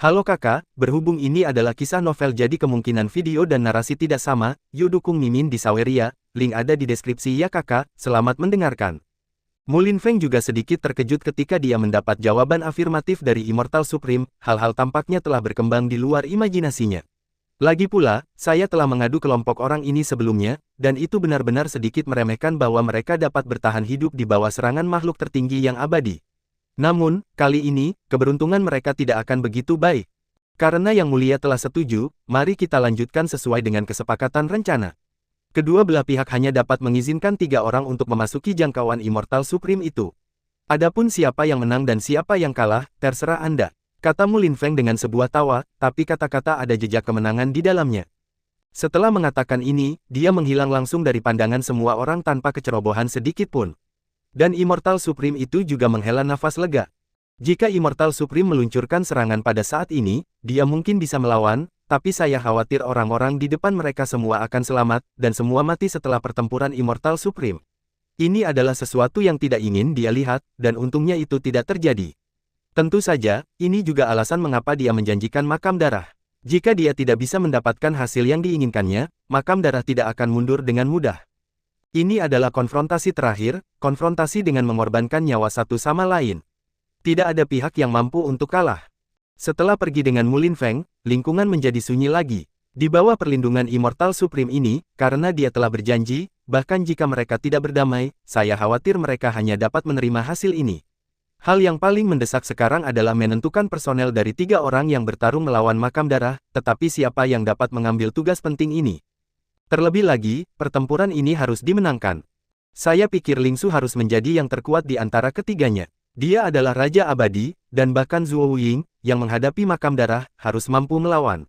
Halo kakak, berhubung ini adalah kisah novel jadi kemungkinan video dan narasi tidak sama, yuk dukung Mimin di Saweria, link ada di deskripsi ya kakak, selamat mendengarkan. Mulin Feng juga sedikit terkejut ketika dia mendapat jawaban afirmatif dari Immortal Supreme, hal-hal tampaknya telah berkembang di luar imajinasinya. Lagi pula, saya telah mengadu kelompok orang ini sebelumnya, dan itu benar-benar sedikit meremehkan bahwa mereka dapat bertahan hidup di bawah serangan makhluk tertinggi yang abadi. Namun, kali ini, keberuntungan mereka tidak akan begitu baik. Karena Yang Mulia telah setuju, mari kita lanjutkan sesuai dengan kesepakatan rencana. Kedua belah pihak hanya dapat mengizinkan 3 orang untuk memasuki jangkauan Immortal Supreme itu. Adapun siapa yang menang dan siapa yang kalah, terserah Anda, kata Mulin Feng dengan sebuah tawa, tapi kata-kata ada jejak kemenangan di dalamnya. Setelah mengatakan ini, dia menghilang langsung dari pandangan semua orang tanpa kecerobohan sedikit pun. Dan Immortal Supreme itu juga menghela nafas lega. Jika Immortal Supreme meluncurkan serangan pada saat ini, dia mungkin bisa melawan, tapi saya khawatir orang-orang di depan mereka semua akan selamat, dan semua mati setelah pertempuran Immortal Supreme. Ini adalah sesuatu yang tidak ingin dia lihat, dan untungnya itu tidak terjadi. Tentu saja, ini juga alasan mengapa dia menjanjikan makam darah. Jika dia tidak bisa mendapatkan hasil yang diinginkannya, makam darah tidak akan mundur dengan mudah. Ini adalah konfrontasi terakhir, konfrontasi dengan mengorbankan nyawa satu sama lain. Tidak ada pihak yang mampu untuk kalah. Setelah pergi dengan Mulin Feng, lingkungan menjadi sunyi lagi. Di bawah perlindungan Immortal Supreme ini, karena dia telah berjanji, bahkan jika mereka tidak berdamai, saya khawatir mereka hanya dapat menerima hasil ini. Hal yang paling mendesak sekarang adalah menentukan personel dari 3 orang yang bertarung melawan makam darah, tetapi siapa yang dapat mengambil tugas penting ini? Terlebih lagi, pertempuran ini harus dimenangkan. Saya pikir Ling Su harus menjadi yang terkuat di antara ketiganya. Dia adalah Raja Abadi, dan bahkan Zhuo Ying, yang menghadapi makam darah, harus mampu melawan.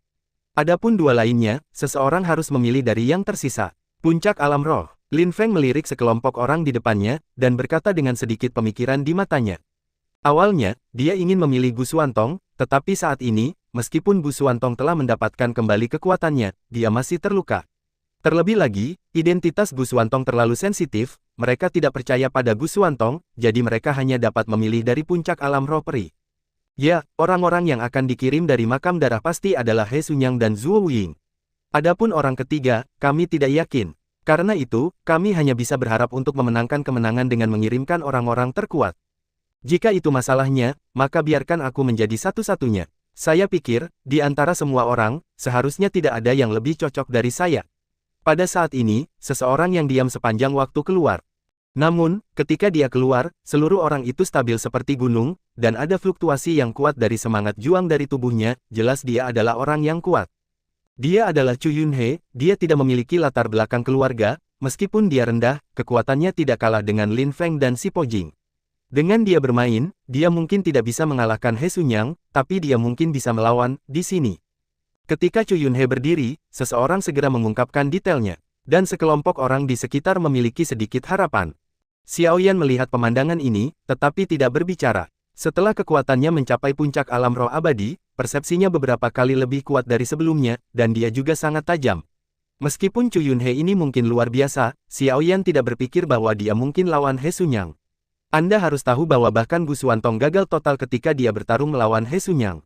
Adapun 2 lainnya, seseorang harus memilih dari yang tersisa. Puncak alam roh. Lin Feng melirik sekelompok orang di depannya, dan berkata dengan sedikit pemikiran di matanya. Awalnya, dia ingin memilih Gu Xuantong, tetapi saat ini, meskipun Gu Xuantong telah mendapatkan kembali kekuatannya, dia masih terluka. Terlebih lagi, identitas Gu Xuantong terlalu sensitif, mereka tidak percaya pada Gu Xuantong, jadi mereka hanya dapat memilih dari puncak alam roh peri. Ya, orang-orang yang akan dikirim dari makam darah pasti adalah He Xunyang dan Zhuo Ying. Adapun orang ketiga, kami tidak yakin. Karena itu, kami hanya bisa berharap untuk memenangkan kemenangan dengan mengirimkan orang-orang terkuat. Jika itu masalahnya, maka biarkan aku menjadi satu-satunya. Saya pikir, di antara semua orang, seharusnya tidak ada yang lebih cocok dari saya. Pada saat ini, seseorang yang diam sepanjang waktu keluar. Namun, ketika dia keluar, seluruh orang itu stabil seperti gunung, dan ada fluktuasi yang kuat dari semangat juang dari tubuhnya, jelas dia adalah orang yang kuat. Dia adalah Chu Yunhe, dia tidak memiliki latar belakang keluarga, meskipun dia rendah, kekuatannya tidak kalah dengan Lin Feng dan Si Po Jing. Dengan dia bermain, dia mungkin tidak bisa mengalahkan He Xunyang, tapi dia mungkin bisa melawan, di sini. Ketika Chu Yunhe berdiri, seseorang segera mengungkapkan detailnya, dan sekelompok orang di sekitar memiliki sedikit harapan. Xiaoyan melihat pemandangan ini, tetapi tidak berbicara. Setelah kekuatannya mencapai puncak alam roh abadi, persepsinya beberapa kali lebih kuat dari sebelumnya, dan dia juga sangat tajam. Meskipun Chu Yunhe ini mungkin luar biasa, Xiaoyan tidak berpikir bahwa dia mungkin lawan He Xunyang. Anda harus tahu bahwa bahkan Gu Xuantong gagal total ketika dia bertarung melawan He Xunyang.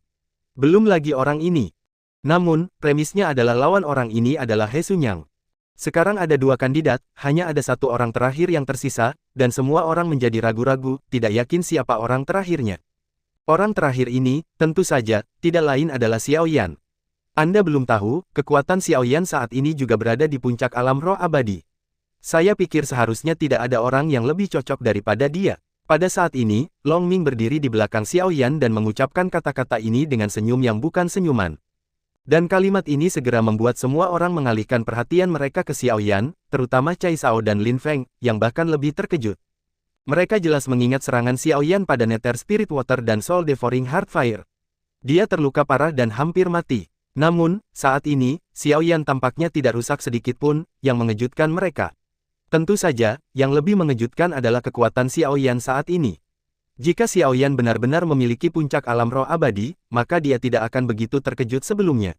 Belum lagi orang ini. Namun, premisnya adalah lawan orang ini adalah He Xunyang. Sekarang ada 2 kandidat, hanya ada 1 orang terakhir yang tersisa, dan semua orang menjadi ragu-ragu, tidak yakin siapa orang terakhirnya. Orang terakhir ini, tentu saja, tidak lain adalah Xiaoyan. Anda belum tahu, kekuatan Xiaoyan saat ini juga berada di puncak alam roh abadi. Saya pikir seharusnya tidak ada orang yang lebih cocok daripada dia. Pada saat ini, Long Ming berdiri di belakang Xiaoyan dan mengucapkan kata-kata ini dengan senyum yang bukan senyuman. Dan kalimat ini segera membuat semua orang mengalihkan perhatian mereka ke Xiaoyan, terutama Cai Sao dan Lin Feng, yang bahkan lebih terkejut. Mereka jelas mengingat serangan Xiaoyan pada Nether Spirit Water dan Soul Devouring Heart Fire. Dia terluka parah dan hampir mati. Namun, saat ini, Xiaoyan tampaknya tidak rusak sedikit pun, yang mengejutkan mereka. Tentu saja, yang lebih mengejutkan adalah kekuatan Xiaoyan saat ini. Jika Xiaoyan benar-benar memiliki puncak alam roh abadi, maka dia tidak akan begitu terkejut sebelumnya.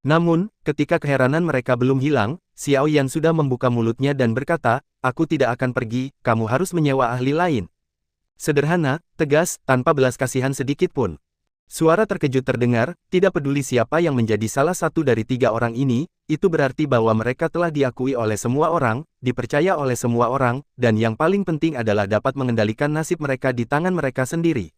Namun, ketika keheranan mereka belum hilang, Xiaoyan sudah membuka mulutnya dan berkata, "Aku tidak akan pergi, kamu harus menyewa ahli lain." Sederhana, tegas, tanpa belas kasihan sedikit pun. Suara terkejut terdengar, tidak peduli siapa yang menjadi salah satu dari 3 orang ini, itu berarti bahwa mereka telah diakui oleh semua orang, dipercaya oleh semua orang, dan yang paling penting adalah dapat mengendalikan nasib mereka di tangan mereka sendiri.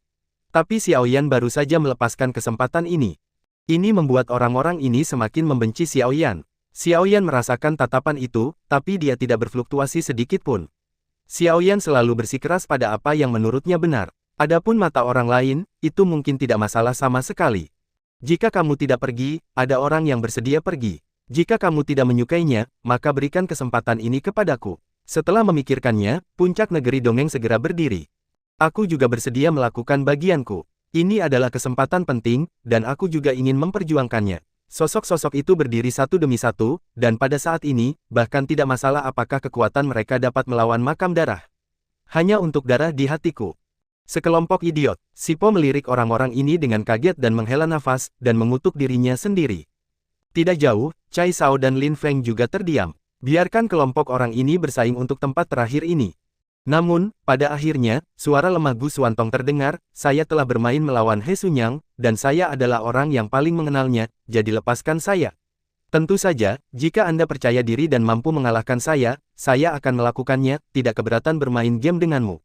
Tapi Xiao Yan baru saja melepaskan kesempatan ini. Ini membuat orang-orang ini semakin membenci Xiao Yan. Xiao Yan merasakan tatapan itu, tapi dia tidak berfluktuasi sedikit pun. Xiao Yan selalu bersikeras pada apa yang menurutnya benar. Adapun mata orang lain, itu mungkin tidak masalah sama sekali. Jika kamu tidak pergi, ada orang yang bersedia pergi. Jika kamu tidak menyukainya, maka berikan kesempatan ini kepadaku. Setelah memikirkannya, puncak negeri dongeng segera berdiri. Aku juga bersedia melakukan bagianku. Ini adalah kesempatan penting, dan aku juga ingin memperjuangkannya. Sosok-sosok itu berdiri satu demi satu, dan pada saat ini, bahkan tidak masalah apakah kekuatan mereka dapat melawan makam darah. Hanya untuk darah di hatiku. Sekelompok idiot, Sipo melirik orang-orang ini dengan kaget dan menghela nafas, dan mengutuk dirinya sendiri. Tidak jauh, Cai Shao dan Lin Feng juga terdiam. Biarkan kelompok orang ini bersaing untuk tempat terakhir ini. Namun, pada akhirnya, suara lemah Gu Xuantong terdengar, saya telah bermain melawan He Sunyang, dan saya adalah orang yang paling mengenalnya, jadi lepaskan saya. Tentu saja, jika Anda percaya diri dan mampu mengalahkan saya akan melakukannya, tidak keberatan bermain game denganmu.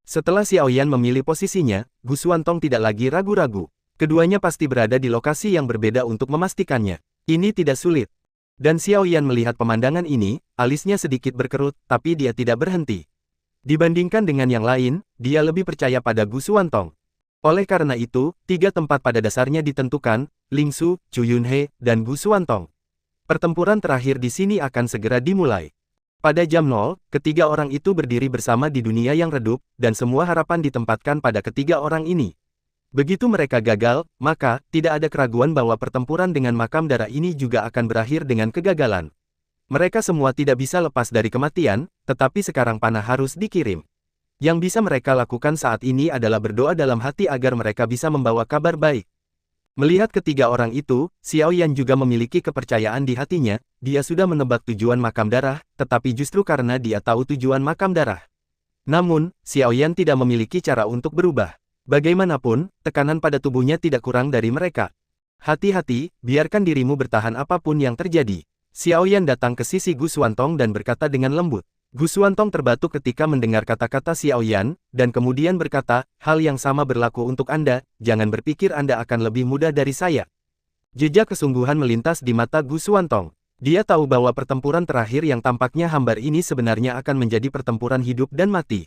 Setelah Xiao Yan memilih posisinya, Gu Xuantong tidak lagi ragu-ragu. Keduanya pasti berada di lokasi yang berbeda untuk memastikannya. Ini tidak sulit. Dan Xiao Yan melihat pemandangan ini, alisnya sedikit berkerut, tapi dia tidak berhenti. Dibandingkan dengan yang lain, dia lebih percaya pada Gu Xuantong. Oleh karena itu, 3 tempat pada dasarnya ditentukan, Ling Su, Chu Yunhe, dan Gu Xuantong. Pertempuran terakhir di sini akan segera dimulai. Pada jam 0, ketiga orang itu berdiri bersama di dunia yang redup, dan semua harapan ditempatkan pada ketiga orang ini. Begitu mereka gagal, maka, tidak ada keraguan bahwa pertempuran dengan makam darah ini juga akan berakhir dengan kegagalan. Mereka semua tidak bisa lepas dari kematian, tetapi sekarang panah harus dikirim. Yang bisa mereka lakukan saat ini adalah berdoa dalam hati agar mereka bisa membawa kabar baik. Melihat ketiga orang itu, Xiao Yan juga memiliki kepercayaan di hatinya, dia sudah menebak tujuan makam darah, tetapi justru karena dia tahu tujuan makam darah. Namun, Xiao Yan tidak memiliki cara untuk berubah. Bagaimanapun, tekanan pada tubuhnya tidak kurang dari mereka. Hati-hati, biarkan dirimu bertahan apapun yang terjadi. Xiao Yan datang ke sisi Gu Xuantong dan berkata dengan lembut. Gu Xuantong terbatuk ketika mendengar kata-kata Xiao Yan, dan kemudian berkata, hal yang sama berlaku untuk Anda, jangan berpikir Anda akan lebih mudah dari saya. Jejak kesungguhan melintas di mata Gu Xuantong. Dia tahu bahwa pertempuran terakhir yang tampaknya hambar ini sebenarnya akan menjadi pertempuran hidup dan mati.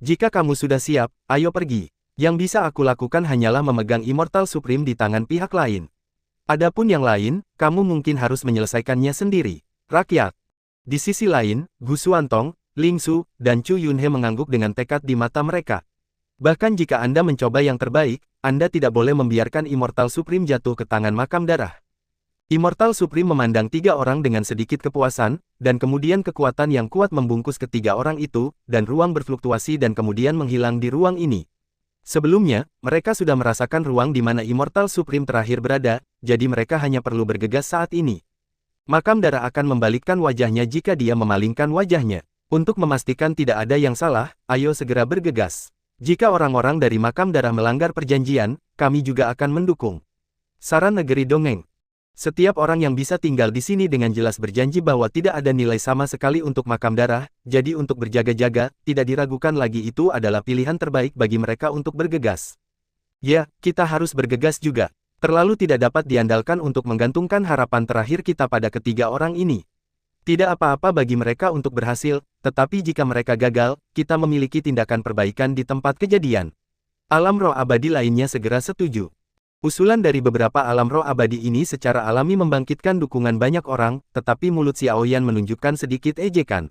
Jika kamu sudah siap, ayo pergi. Yang bisa aku lakukan hanyalah memegang Immortal Supreme di tangan pihak lain. Adapun yang lain, kamu mungkin harus menyelesaikannya sendiri. Rakyat. Di sisi lain, Gu Xuantong, Ling Su, dan Chu Yunhe mengangguk dengan tekad di mata mereka. Bahkan jika Anda mencoba yang terbaik, Anda tidak boleh membiarkan Immortal Supreme jatuh ke tangan makam darah. Immortal Supreme memandang 3 orang dengan sedikit kepuasan, dan kemudian kekuatan yang kuat membungkus ketiga orang itu, dan ruang berfluktuasi dan kemudian menghilang di ruang ini. Sebelumnya, mereka sudah merasakan ruang di mana Immortal Supreme terakhir berada, jadi mereka hanya perlu bergegas saat ini. Makam darah akan membalikkan wajahnya jika dia memalingkan wajahnya. Untuk memastikan tidak ada yang salah, ayo segera bergegas. Jika orang-orang dari makam darah melanggar perjanjian, kami juga akan mendukung. Saran Negeri Dongeng. Setiap orang yang bisa tinggal di sini dengan jelas berjanji bahwa tidak ada nilai sama sekali untuk makam darah, jadi untuk berjaga-jaga, tidak diragukan lagi itu adalah pilihan terbaik bagi mereka untuk bergegas. Ya, kita harus bergegas juga. Terlalu tidak dapat diandalkan untuk menggantungkan harapan terakhir kita pada ketiga orang ini. Tidak apa-apa bagi mereka untuk berhasil, tetapi jika mereka gagal, kita memiliki tindakan perbaikan di tempat kejadian. Alam roh abadi lainnya segera setuju. Usulan dari beberapa alam roh abadi ini secara alami membangkitkan dukungan banyak orang, tetapi mulut Xiao Yan menunjukkan sedikit ejekan.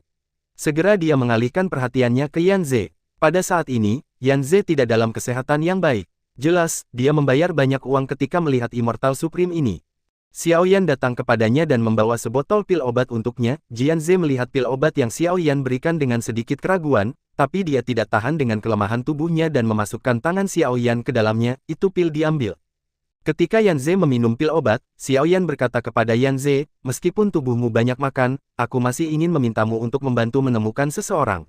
Segera dia mengalihkan perhatiannya ke Yan Ze. Pada saat ini, Yan Ze tidak dalam kesehatan yang baik. Jelas, dia membayar banyak uang ketika melihat Immortal Supreme ini. Xiao Yan datang kepadanya dan membawa sebotol pil obat untuknya. Jian Ze melihat pil obat yang Xiao Yan berikan dengan sedikit keraguan, tapi dia tidak tahan dengan kelemahan tubuhnya dan memasukkan tangan Xiao Yan ke dalamnya, itu pil diambil. Ketika Yan Ze meminum pil obat, Xiao Yan berkata kepada Yan Ze, meskipun tubuhmu banyak makan, aku masih ingin memintamu untuk membantu menemukan seseorang.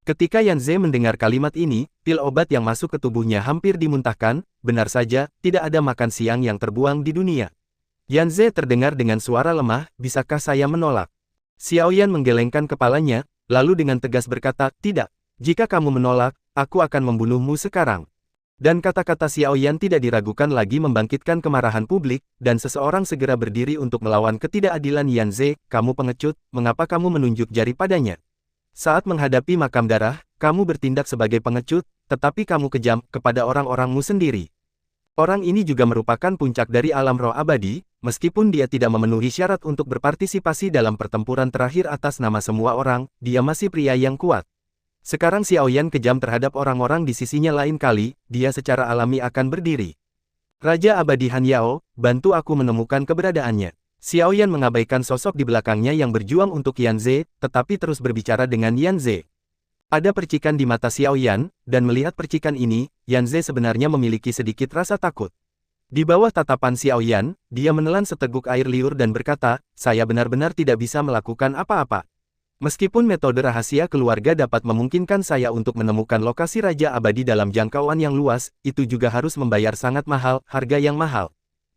Ketika Yan Ze mendengar kalimat ini, pil obat yang masuk ke tubuhnya hampir dimuntahkan, benar saja, tidak ada makan siang yang terbuang di dunia. Yan Ze terdengar dengan suara lemah, bisakah saya menolak? Xiaoyan menggelengkan kepalanya, lalu dengan tegas berkata, tidak. Jika kamu menolak, aku akan membunuhmu sekarang. Dan kata-kata Xiaoyan tidak diragukan lagi membangkitkan kemarahan publik, dan seseorang segera berdiri untuk melawan ketidakadilan Yan Ze. Kamu pengecut, mengapa kamu menunjuk jari padanya? Saat menghadapi makam darah, kamu bertindak sebagai pengecut, tetapi kamu kejam kepada orang-orangmu sendiri. Orang ini juga merupakan puncak dari alam roh abadi, meskipun dia tidak memenuhi syarat untuk berpartisipasi dalam pertempuran terakhir atas nama semua orang, dia masih pria yang kuat. Sekarang Xiaoyan kejam terhadap orang-orang di sisinya lain kali, dia secara alami akan berdiri. Raja Abadi Han Yao, bantu aku menemukan keberadaannya. Xiaoyan mengabaikan sosok di belakangnya yang berjuang untuk Yan Ze, tetapi terus berbicara dengan Yan Ze. Ada percikan di mata Xiaoyan, dan melihat percikan ini, Yan Ze sebenarnya memiliki sedikit rasa takut. Di bawah tatapan Xiaoyan, dia menelan seteguk air liur dan berkata, saya benar-benar tidak bisa melakukan apa-apa. Meskipun metode rahasia keluarga dapat memungkinkan saya untuk menemukan lokasi Raja Abadi dalam jangkauan yang luas, itu juga harus membayar sangat mahal, harga yang mahal.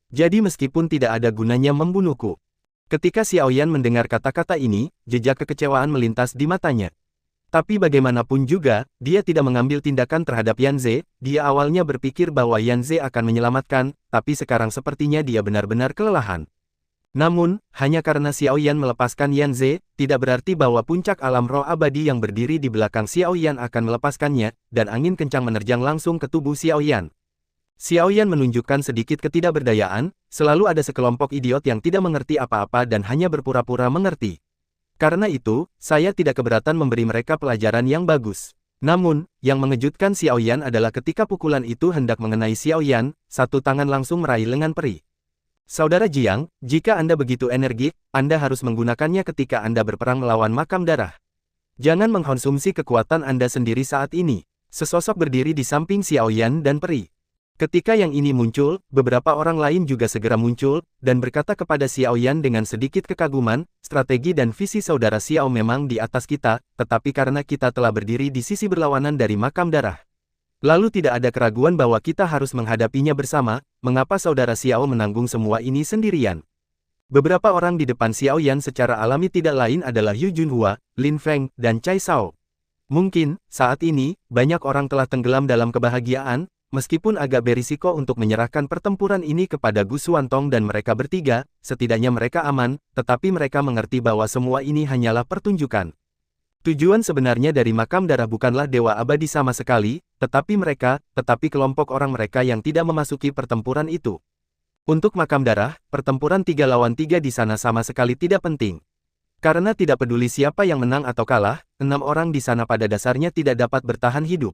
Jadi meskipun tidak ada gunanya membunuhku. Ketika Xiaoyan mendengar kata-kata ini, jejak kekecewaan melintas di matanya. Tapi bagaimanapun juga, dia tidak mengambil tindakan terhadap Yan Ze. Dia awalnya berpikir bahwa Yan Ze akan menyelamatkan, tapi sekarang sepertinya dia benar-benar kelelahan. Namun, hanya karena Xiaoyan melepaskan Yan Ze, tidak berarti bahwa puncak alam roh abadi yang berdiri di belakang Xiaoyan akan melepaskannya, dan angin kencang menerjang langsung ke tubuh Xiaoyan. Xiaoyan menunjukkan sedikit ketidakberdayaan, selalu ada sekelompok idiot yang tidak mengerti apa-apa dan hanya berpura-pura mengerti. Karena itu, saya tidak keberatan memberi mereka pelajaran yang bagus. Namun, yang mengejutkan Xiaoyan adalah ketika pukulan itu hendak mengenai Xiaoyan, satu tangan langsung meraih lengan peri. Saudara Jiang, jika Anda begitu energik, Anda harus menggunakannya ketika Anda berperang melawan makam darah. Jangan mengkonsumsi kekuatan Anda sendiri saat ini. Sesosok berdiri di samping Xiaoyan dan peri. Ketika yang ini muncul, beberapa orang lain juga segera muncul, dan berkata kepada Xiaoyan dengan sedikit kekaguman, strategi dan visi saudara Xiao memang di atas kita, tetapi karena kita telah berdiri di sisi berlawanan dari makam darah. Lalu tidak ada keraguan bahwa kita harus menghadapinya bersama, mengapa saudara Xiao menanggung semua ini sendirian? Beberapa orang di depan Xiaoyan secara alami tidak lain adalah Yu Junhua, Lin Feng, dan Cai Shao. Mungkin, saat ini, banyak orang telah tenggelam dalam kebahagiaan, meskipun agak berisiko untuk menyerahkan pertempuran ini kepada Gu Xuantong dan mereka bertiga, setidaknya mereka aman, tetapi mereka mengerti bahwa semua ini hanyalah pertunjukan. Tujuan sebenarnya dari makam darah bukanlah dewa abadi sama sekali, tetapi kelompok orang mereka yang tidak memasuki pertempuran itu. Untuk makam darah, pertempuran 3 lawan 3 di sana sama sekali tidak penting. Karena tidak peduli siapa yang menang atau kalah, 6 orang di sana pada dasarnya tidak dapat bertahan hidup.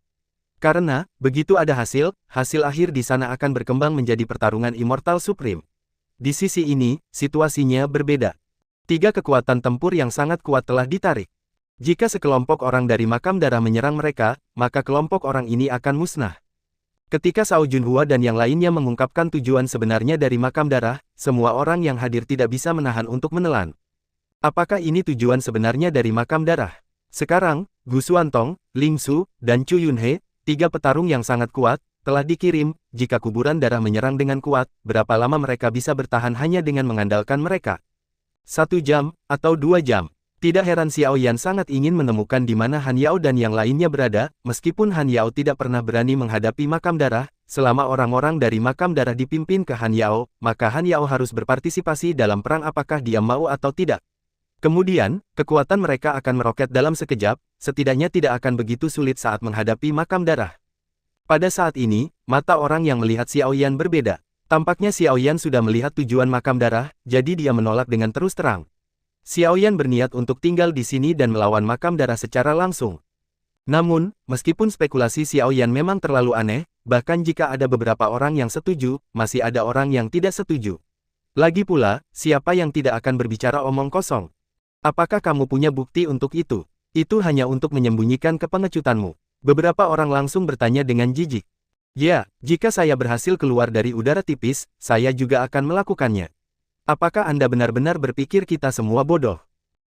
Karena, begitu ada hasil akhir di sana akan berkembang menjadi pertarungan Immortal Supreme. Di sisi ini, situasinya berbeda. 3 kekuatan tempur yang sangat kuat telah ditarik. Jika sekelompok orang dari makam darah menyerang mereka, maka kelompok orang ini akan musnah. Ketika Shao Junhua dan yang lainnya mengungkapkan tujuan sebenarnya dari makam darah, semua orang yang hadir tidak bisa menahan untuk menelan. Apakah ini tujuan sebenarnya dari makam darah? Sekarang, Gu Xuantong, Ling Su, dan Chu Yunhe, 3 petarung yang sangat kuat, telah dikirim. Jika kuburan darah menyerang dengan kuat, berapa lama mereka bisa bertahan hanya dengan mengandalkan mereka? 1 jam, atau 2 jam. Tidak heran Xiaoyan sangat ingin menemukan di mana Han Yao dan yang lainnya berada, meskipun Han Yao tidak pernah berani menghadapi makam darah, selama orang-orang dari makam darah dipimpin ke Han Yao, maka Han Yao harus berpartisipasi dalam perang apakah dia mau atau tidak. Kemudian, kekuatan mereka akan meroket dalam sekejap, setidaknya tidak akan begitu sulit saat menghadapi makam darah. Pada saat ini, mata orang yang melihat Xiaoyan berbeda. Tampaknya Xiaoyan sudah melihat tujuan makam darah, jadi dia menolak dengan terus terang. Xiaoyan berniat untuk tinggal di sini dan melawan makam darah secara langsung. Namun, meskipun spekulasi Xiaoyan memang terlalu aneh, bahkan jika ada beberapa orang yang setuju, masih ada orang yang tidak setuju. Lagi pula, siapa yang tidak akan berbicara omong kosong? Apakah kamu punya bukti untuk itu? Itu hanya untuk menyembunyikan kepengecutanmu. Beberapa orang langsung bertanya dengan jijik. Ya, jika saya berhasil keluar dari udara tipis, saya juga akan melakukannya. Apakah Anda benar-benar berpikir kita semua bodoh?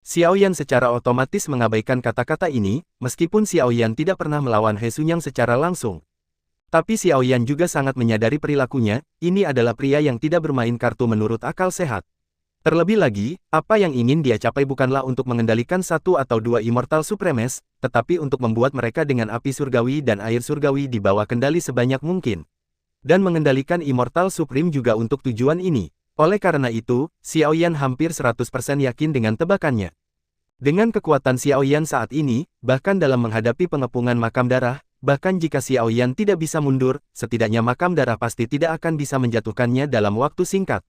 Xiaoyan secara otomatis mengabaikan kata-kata ini, meskipun Xiaoyan tidak pernah melawan He Xunyang secara langsung. Tapi Xiaoyan juga sangat menyadari perilakunya, ini adalah pria yang tidak bermain kartu menurut akal sehat. Terlebih lagi, apa yang ingin dia capai bukanlah untuk mengendalikan satu atau dua Immortal Supremes, tetapi untuk membuat mereka dengan api surgawi dan air surgawi di bawah kendali sebanyak mungkin. Dan mengendalikan Immortal Supreme juga untuk tujuan ini. Oleh karena itu, Xiaoyan hampir 100% yakin dengan tebakannya. Dengan kekuatan Xiaoyan saat ini, bahkan dalam menghadapi pengepungan makam darah, bahkan jika Xiaoyan tidak bisa mundur, setidaknya makam darah pasti tidak akan bisa menjatuhkannya dalam waktu singkat.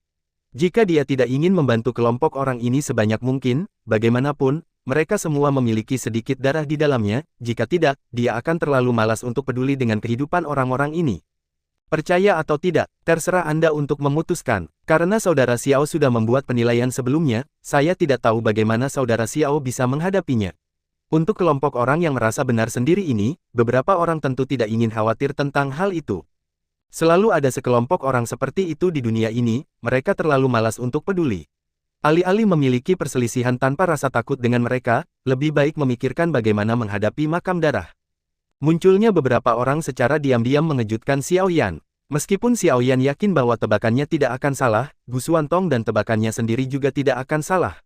Jika dia tidak ingin membantu kelompok orang ini sebanyak mungkin, bagaimanapun, mereka semua memiliki sedikit darah di dalamnya, jika tidak, dia akan terlalu malas untuk peduli dengan kehidupan orang-orang ini. Percaya atau tidak, terserah Anda untuk memutuskan. Karena saudara Xiao sudah membuat penilaian sebelumnya, saya tidak tahu bagaimana saudara Xiao bisa menghadapinya. Untuk kelompok orang yang merasa benar sendiri ini, beberapa orang tentu tidak ingin khawatir tentang hal itu. Selalu ada sekelompok orang seperti itu di dunia ini, mereka terlalu malas untuk peduli. Alih-alih memiliki perselisihan tanpa rasa takut dengan mereka, lebih baik memikirkan bagaimana menghadapi makam darah. Munculnya beberapa orang secara diam-diam mengejutkan Xiaoyan. Meskipun Xiaoyan yakin bahwa tebakannya tidak akan salah, Gu Xuantong dan tebakannya sendiri juga tidak akan salah.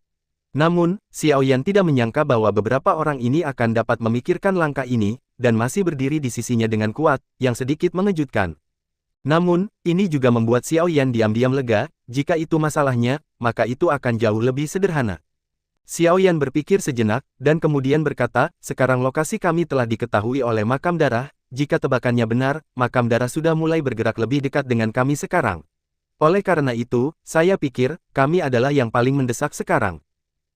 Namun, Xiaoyan tidak menyangka bahwa beberapa orang ini akan dapat memikirkan langkah ini, dan masih berdiri di sisinya dengan kuat, yang sedikit mengejutkan. Namun, ini juga membuat Xiaoyan diam-diam lega, jika itu masalahnya, maka itu akan jauh lebih sederhana. Xiaoyan berpikir sejenak, dan kemudian berkata, sekarang lokasi kami telah diketahui oleh makam darah, jika tebakannya benar, makam darah sudah mulai bergerak lebih dekat dengan kami sekarang. Oleh karena itu, saya pikir, kami adalah yang paling mendesak sekarang.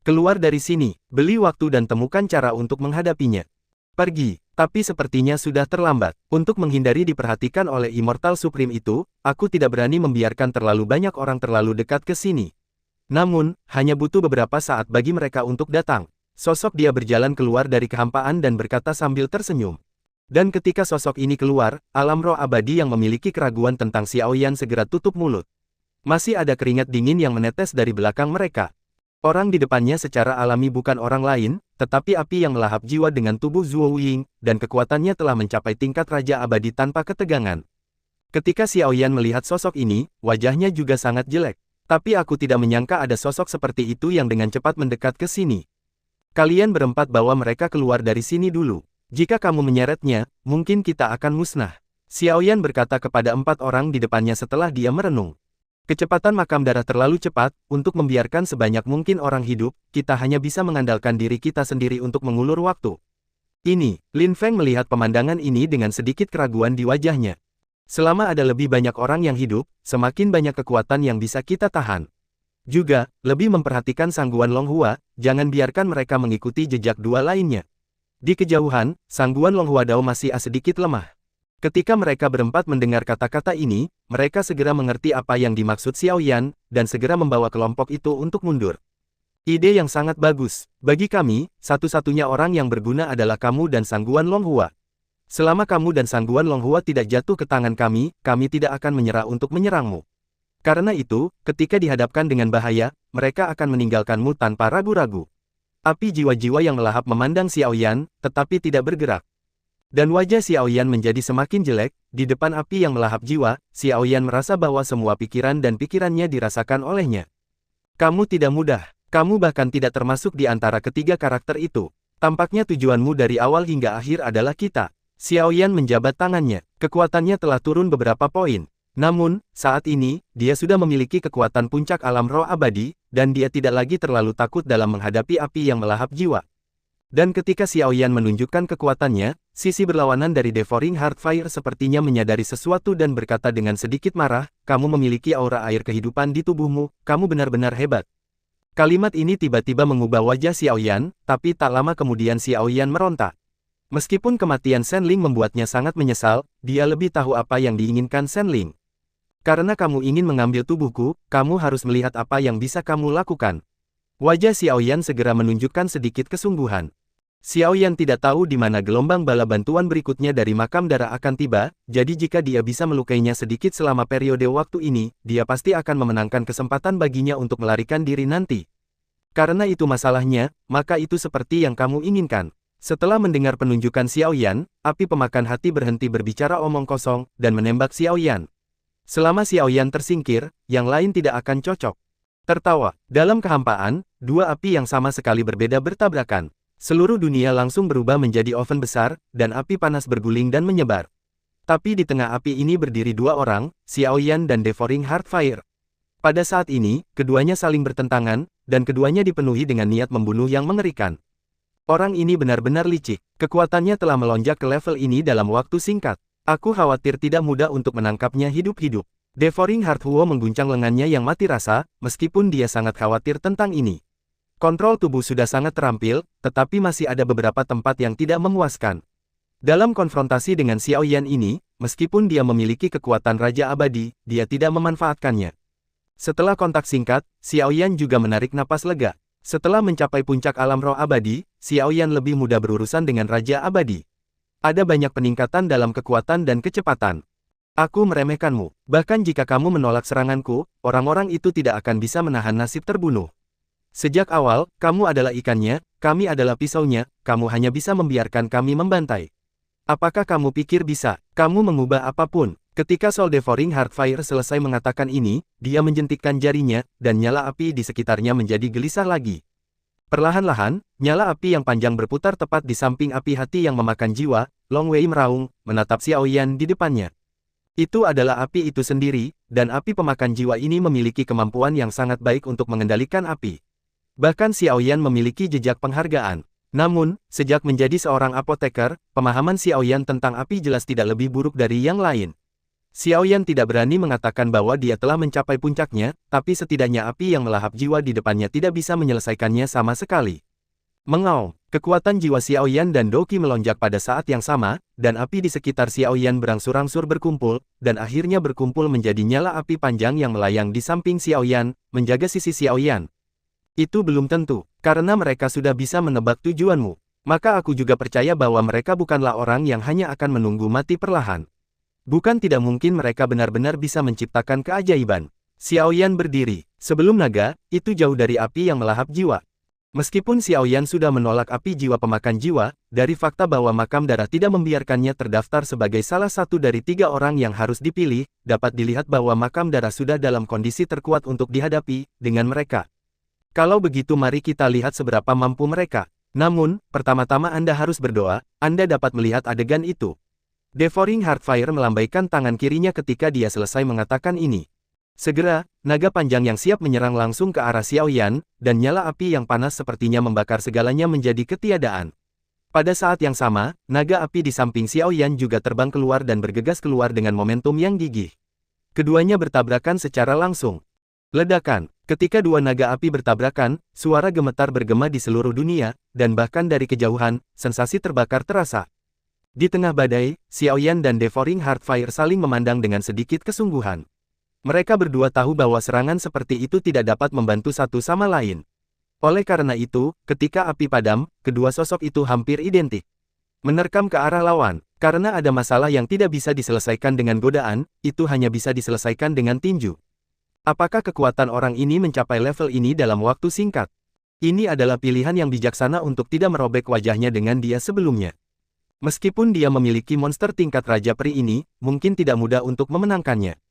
Keluar dari sini, beli waktu dan temukan cara untuk menghadapinya. Pergi, tapi sepertinya sudah terlambat. Untuk menghindari diperhatikan oleh Immortal Supreme itu, aku tidak berani membiarkan terlalu banyak orang terlalu dekat ke sini. Namun, hanya butuh beberapa saat bagi mereka untuk datang. Sosok dia berjalan keluar dari kehampaan dan berkata sambil tersenyum. Dan ketika sosok ini keluar, alam roh abadi yang memiliki keraguan tentang Xiaoyan segera tutup mulut. Masih ada keringat dingin yang menetes dari belakang mereka. Orang di depannya secara alami bukan orang lain, tetapi api yang melahap jiwa dengan tubuh Zhuo Ying, dan kekuatannya telah mencapai tingkat Raja Abadi tanpa ketegangan. Ketika Xiaoyan melihat sosok ini, wajahnya juga sangat jelek. Tapi aku tidak menyangka ada sosok seperti itu yang dengan cepat mendekat ke sini. Kalian berempat bawa mereka keluar dari sini dulu. Jika kamu menyeretnya, mungkin kita akan musnah. Xiaoyan berkata kepada 4 orang di depannya setelah dia merenung. Kecepatan makam darah terlalu cepat, untuk membiarkan sebanyak mungkin orang hidup, kita hanya bisa mengandalkan diri kita sendiri untuk mengulur waktu. Ini, Lin Feng melihat pemandangan ini dengan sedikit keraguan di wajahnya. Selama ada lebih banyak orang yang hidup, semakin banyak kekuatan yang bisa kita tahan. Juga, lebih memperhatikan Sangguan Longhua, jangan biarkan mereka mengikuti jejak dua lainnya. Di kejauhan, Sangguan Longhua Dao masih sedikit lemah. Ketika mereka berempat mendengar kata-kata ini, mereka segera mengerti apa yang dimaksud Xiaoyan, dan segera membawa kelompok itu untuk mundur. Ide yang sangat bagus. Bagi kami, satu-satunya orang yang berguna adalah kamu dan Sangguan Longhua. Selama kamu dan Sangguan Longhua tidak jatuh ke tangan kami tidak akan menyerah untuk menyerangmu. Karena itu, ketika dihadapkan dengan bahaya, mereka akan meninggalkanmu tanpa ragu-ragu. Api jiwa-jiwa yang melahap memandang Xiaoyan, tetapi tidak bergerak. Dan wajah Xiaoyan menjadi semakin jelek, di depan api yang melahap jiwa, Xiaoyan merasa bahwa semua pikiran dan pikirannya dirasakan olehnya. Kamu tidak mudah, kamu bahkan tidak termasuk di antara ketiga karakter itu. Tampaknya tujuanmu dari awal hingga akhir adalah kita. Xiaoyan menjabat tangannya, kekuatannya telah turun beberapa poin. Namun, saat ini, dia sudah memiliki kekuatan puncak alam roh abadi, dan dia tidak lagi terlalu takut dalam menghadapi api yang melahap jiwa. Dan ketika Xiaoyan menunjukkan kekuatannya, sisi berlawanan dari Devouring Heartfire sepertinya menyadari sesuatu dan berkata dengan sedikit marah, kamu memiliki aura air kehidupan di tubuhmu, kamu benar-benar hebat. Kalimat ini tiba-tiba mengubah wajah Xiaoyan, tapi tak lama kemudian Xiaoyan meronta. Meskipun kematian Shen Ling membuatnya sangat menyesal, dia lebih tahu apa yang diinginkan Shen Ling. Karena kamu ingin mengambil tubuhku, kamu harus melihat apa yang bisa kamu lakukan. Wajah Xiaoyan segera menunjukkan sedikit kesungguhan. Xiaoyan tidak tahu di mana gelombang bala bantuan berikutnya dari makam darah akan tiba, jadi jika dia bisa melukainya sedikit selama periode waktu ini, dia pasti akan memenangkan kesempatan baginya untuk melarikan diri nanti. Karena itu masalahnya, maka itu seperti yang kamu inginkan. Setelah mendengar penunjukan Xiao Yan, api pemakan hati berhenti berbicara omong kosong, dan menembak Xiao Yan. Selama Xiao Yan tersingkir, yang lain tidak akan cocok. Tertawa. Dalam kehampaan, dua api yang sama sekali berbeda bertabrakan. Seluruh dunia langsung berubah menjadi oven besar, dan api panas berguling dan menyebar. Tapi di tengah api ini berdiri dua orang, Xiao Yan dan Devouring Heartfire. Pada saat ini, keduanya saling bertentangan, dan keduanya dipenuhi dengan niat membunuh yang mengerikan. Orang ini benar-benar licik. Kekuatannya telah melonjak ke level ini dalam waktu singkat. Aku khawatir tidak mudah untuk menangkapnya hidup-hidup. Devouring Heart Huo mengguncang lengannya yang mati rasa, meskipun dia sangat khawatir tentang ini. Kontrol tubuh sudah sangat terampil, tetapi masih ada beberapa tempat yang tidak memuaskan. Dalam konfrontasi dengan Xiao Yan ini, meskipun dia memiliki kekuatan Raja Abadi, dia tidak memanfaatkannya. Setelah kontak singkat, Xiao Yan juga menarik napas lega. Setelah mencapai puncak alam roh abadi, Xiao Yan lebih mudah berurusan dengan Raja Abadi. Ada banyak peningkatan dalam kekuatan dan kecepatan. Aku meremehkanmu. Bahkan jika kamu menolak seranganku, orang-orang itu tidak akan bisa menahan nasib terbunuh. Sejak awal, kamu adalah ikannya, kami adalah pisaunya, kamu hanya bisa membiarkan kami membantai. Apakah kamu pikir bisa? Kamu mengubah apapun. Ketika Soul Devouring Heartfire selesai mengatakan ini, dia menjentikkan jarinya, dan nyala api di sekitarnya menjadi gelisah lagi. Perlahan-lahan, nyala api yang panjang berputar tepat di samping api hati yang memakan jiwa. Long Wei meraung, menatap Xiao Yan di depannya. Itu adalah api itu sendiri, dan api pemakan jiwa ini memiliki kemampuan yang sangat baik untuk mengendalikan api. Bahkan Xiao Yan memiliki jejak penghargaan. Namun, sejak menjadi seorang apoteker, pemahaman Xiao Yan tentang api jelas tidak lebih buruk dari yang lain. Xiao Yan tidak berani mengatakan bahwa dia telah mencapai puncaknya, tapi setidaknya api yang melahap jiwa di depannya tidak bisa menyelesaikannya sama sekali. Mengaum, kekuatan jiwa Xiao Yan dan Doqi melonjak pada saat yang sama, dan api di sekitar Xiao Yan berangsur-angsur berkumpul, dan akhirnya berkumpul menjadi nyala api panjang yang melayang di samping Xiao Yan, menjaga sisi Xiao Yan. Itu belum tentu, karena mereka sudah bisa menebak tujuanmu. Maka aku juga percaya bahwa mereka bukanlah orang yang hanya akan menunggu mati perlahan. Bukan tidak mungkin mereka benar-benar bisa menciptakan keajaiban. Xiao Yan berdiri. Sebelum naga, itu jauh dari api yang melahap jiwa. Meskipun Xiao Yan sudah menolak api jiwa pemakan jiwa, dari fakta bahwa makam darah tidak membiarkannya terdaftar sebagai salah satu dari 3 orang yang harus dipilih, dapat dilihat bahwa makam darah sudah dalam kondisi terkuat untuk dihadapi dengan mereka. Kalau begitu mari kita lihat seberapa mampu mereka. Namun, pertama-tama Anda harus berdoa, Anda dapat melihat adegan itu. Devouring Heartfire melambaikan tangan kirinya ketika dia selesai mengatakan ini. Segera, naga panjang yang siap menyerang langsung ke arah Xiao Yan, dan nyala api yang panas sepertinya membakar segalanya menjadi ketiadaan. Pada saat yang sama, naga api di samping Xiao Yan juga terbang keluar dan bergegas keluar dengan momentum yang gigih. Keduanya bertabrakan secara langsung. Ledakan. Ketika dua naga api bertabrakan, suara gemetar bergema di seluruh dunia, dan bahkan dari kejauhan, sensasi terbakar terasa. Di tengah badai, Xiao Yan dan Devouring Heartfire saling memandang dengan sedikit kesungguhan. Mereka berdua tahu bahwa serangan seperti itu tidak dapat membantu satu sama lain. Oleh karena itu, ketika api padam, kedua sosok itu hampir identik. Menerkam ke arah lawan, karena ada masalah yang tidak bisa diselesaikan dengan godaan, itu hanya bisa diselesaikan dengan tinju. Apakah kekuatan orang ini mencapai level ini dalam waktu singkat? Ini adalah pilihan yang bijaksana untuk tidak merobek wajahnya dengan dia sebelumnya. Meskipun dia memiliki monster tingkat Raja Peri ini, mungkin tidak mudah untuk memenangkannya.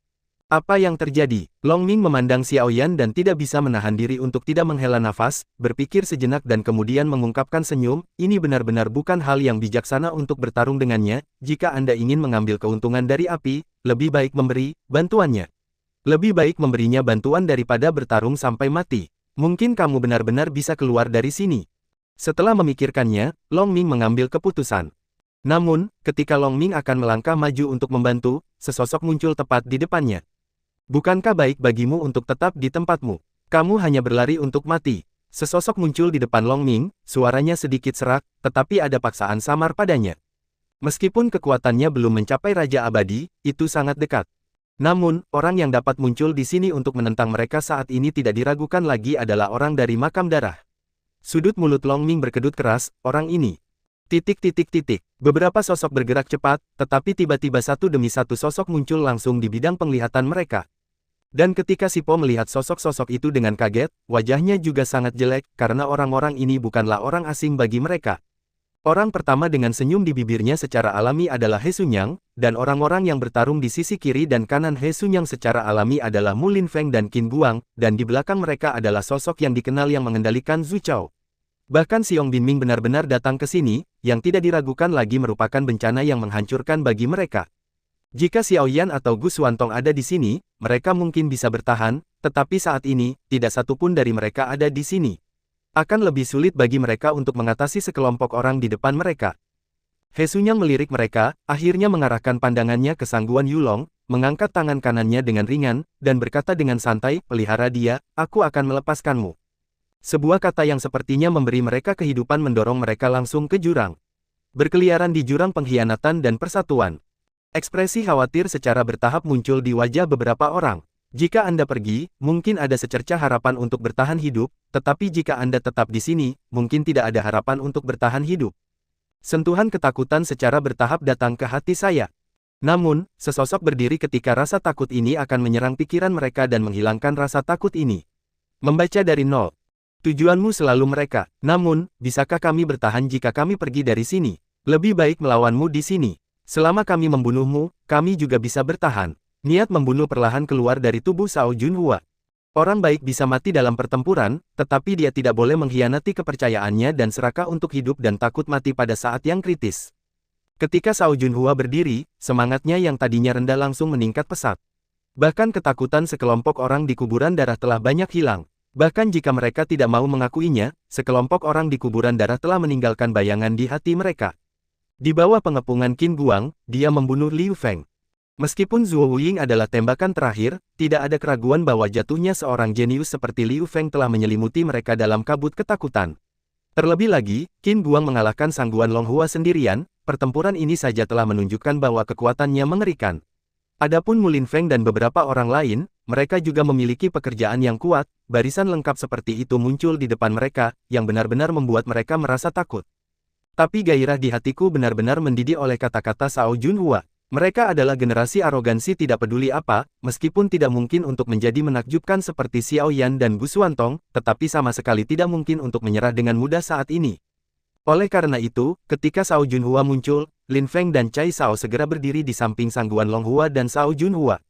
Apa yang terjadi? Long Ming memandang Xiao Yan dan tidak bisa menahan diri untuk tidak menghela nafas, berpikir sejenak dan kemudian mengungkapkan senyum, ini benar-benar bukan hal yang bijaksana untuk bertarung dengannya, jika Anda ingin mengambil keuntungan dari api, lebih baik memberi bantuannya. Lebih baik memberinya bantuan daripada bertarung sampai mati. Mungkin kamu benar-benar bisa keluar dari sini. Setelah memikirkannya, Long Ming mengambil keputusan. Namun, ketika Long Ming akan melangkah maju untuk membantu, sesosok muncul tepat di depannya. Bukankah baik bagimu untuk tetap di tempatmu? Kamu hanya berlari untuk mati. Sesosok muncul di depan Long Ming, suaranya sedikit serak, tetapi ada paksaan samar padanya. Meskipun kekuatannya belum mencapai Raja Abadi, itu sangat dekat. Namun, orang yang dapat muncul di sini untuk menentang mereka saat ini tidak diragukan lagi adalah orang dari makam darah. Sudut mulut Long Ming berkedut keras, orang ini. Beberapa sosok bergerak cepat, tetapi tiba-tiba satu demi satu sosok muncul langsung di bidang penglihatan mereka. Dan ketika Si Po melihat sosok-sosok itu dengan kaget, wajahnya juga sangat jelek, karena orang-orang ini bukanlah orang asing bagi mereka. Orang pertama dengan senyum di bibirnya secara alami adalah He Sunyang, dan orang-orang yang bertarung di sisi kiri dan kanan He Sunyang secara alami adalah Mu Linfeng dan Qin Buang, dan di belakang mereka adalah sosok yang dikenal yang mengendalikan Zhu Chao. Bahkan Xiong Binming benar-benar datang ke sini, yang tidak diragukan lagi merupakan bencana yang menghancurkan bagi mereka. Jika Xiao Yan atau Gu Xuantong ada di sini, mereka mungkin bisa bertahan, tetapi saat ini, tidak satupun dari mereka ada di sini. Akan lebih sulit bagi mereka untuk mengatasi sekelompok orang di depan mereka. He Sunyang melirik mereka, akhirnya mengarahkan pandangannya ke Sang Guan Yulong, mengangkat tangan kanannya dengan ringan, dan berkata dengan santai, "Pelihara dia, aku akan melepaskanmu." Sebuah kata yang sepertinya memberi mereka kehidupan mendorong mereka langsung ke jurang. Berkeliaran di jurang pengkhianatan dan persatuan. Ekspresi khawatir secara bertahap muncul di wajah beberapa orang. Jika Anda pergi, mungkin ada secercah harapan untuk bertahan hidup, tetapi jika Anda tetap di sini, mungkin tidak ada harapan untuk bertahan hidup. Sentuhan ketakutan secara bertahap datang ke hati saya. Namun, sesosok berdiri ketika rasa takut ini akan menyerang pikiran mereka dan menghilangkan rasa takut ini. Membaca dari nol. Tujuanmu selalu mereka. Namun, bisakah kami bertahan jika kami pergi dari sini? Lebih baik melawanmu di sini. Selama kami membunuhmu, kami juga bisa bertahan. Niat membunuh perlahan keluar dari tubuh Shao Junhua. Orang baik bisa mati dalam pertempuran, tetapi dia tidak boleh mengkhianati kepercayaannya dan serakah untuk hidup dan takut mati pada saat yang kritis. Ketika Shao Junhua berdiri, semangatnya yang tadinya rendah langsung meningkat pesat. Bahkan ketakutan sekelompok orang di kuburan darah telah banyak hilang. Bahkan jika mereka tidak mau mengakuinya, sekelompok orang di kuburan darah telah meninggalkan bayangan di hati mereka. Di bawah pengepungan Qin Buang, dia membunuh Liu Feng. Meskipun Zhuo Wuying adalah tembakan terakhir, tidak ada keraguan bahwa jatuhnya seorang jenius seperti Liu Feng telah menyelimuti mereka dalam kabut ketakutan. Terlebih lagi, Qin Buang mengalahkan Sang Guan Longhua sendirian, pertempuran ini saja telah menunjukkan bahwa kekuatannya mengerikan. Adapun Mu Linfeng dan beberapa orang lain, mereka juga memiliki pekerjaan yang kuat, barisan lengkap seperti itu muncul di depan mereka, yang benar-benar membuat mereka merasa takut. Tapi gairah di hatiku benar-benar mendidih oleh kata-kata Shao Junhua. Mereka adalah generasi arogansi tidak peduli apa, meskipun tidak mungkin untuk menjadi menakjubkan seperti Xiao Yan dan Gu Xuantong, tetapi sama sekali tidak mungkin untuk menyerah dengan mudah saat ini. Oleh karena itu, ketika Shao Junhua muncul, Lin Feng dan Cai Shao segera berdiri di samping Sang Guan Longhua dan Shao Junhua.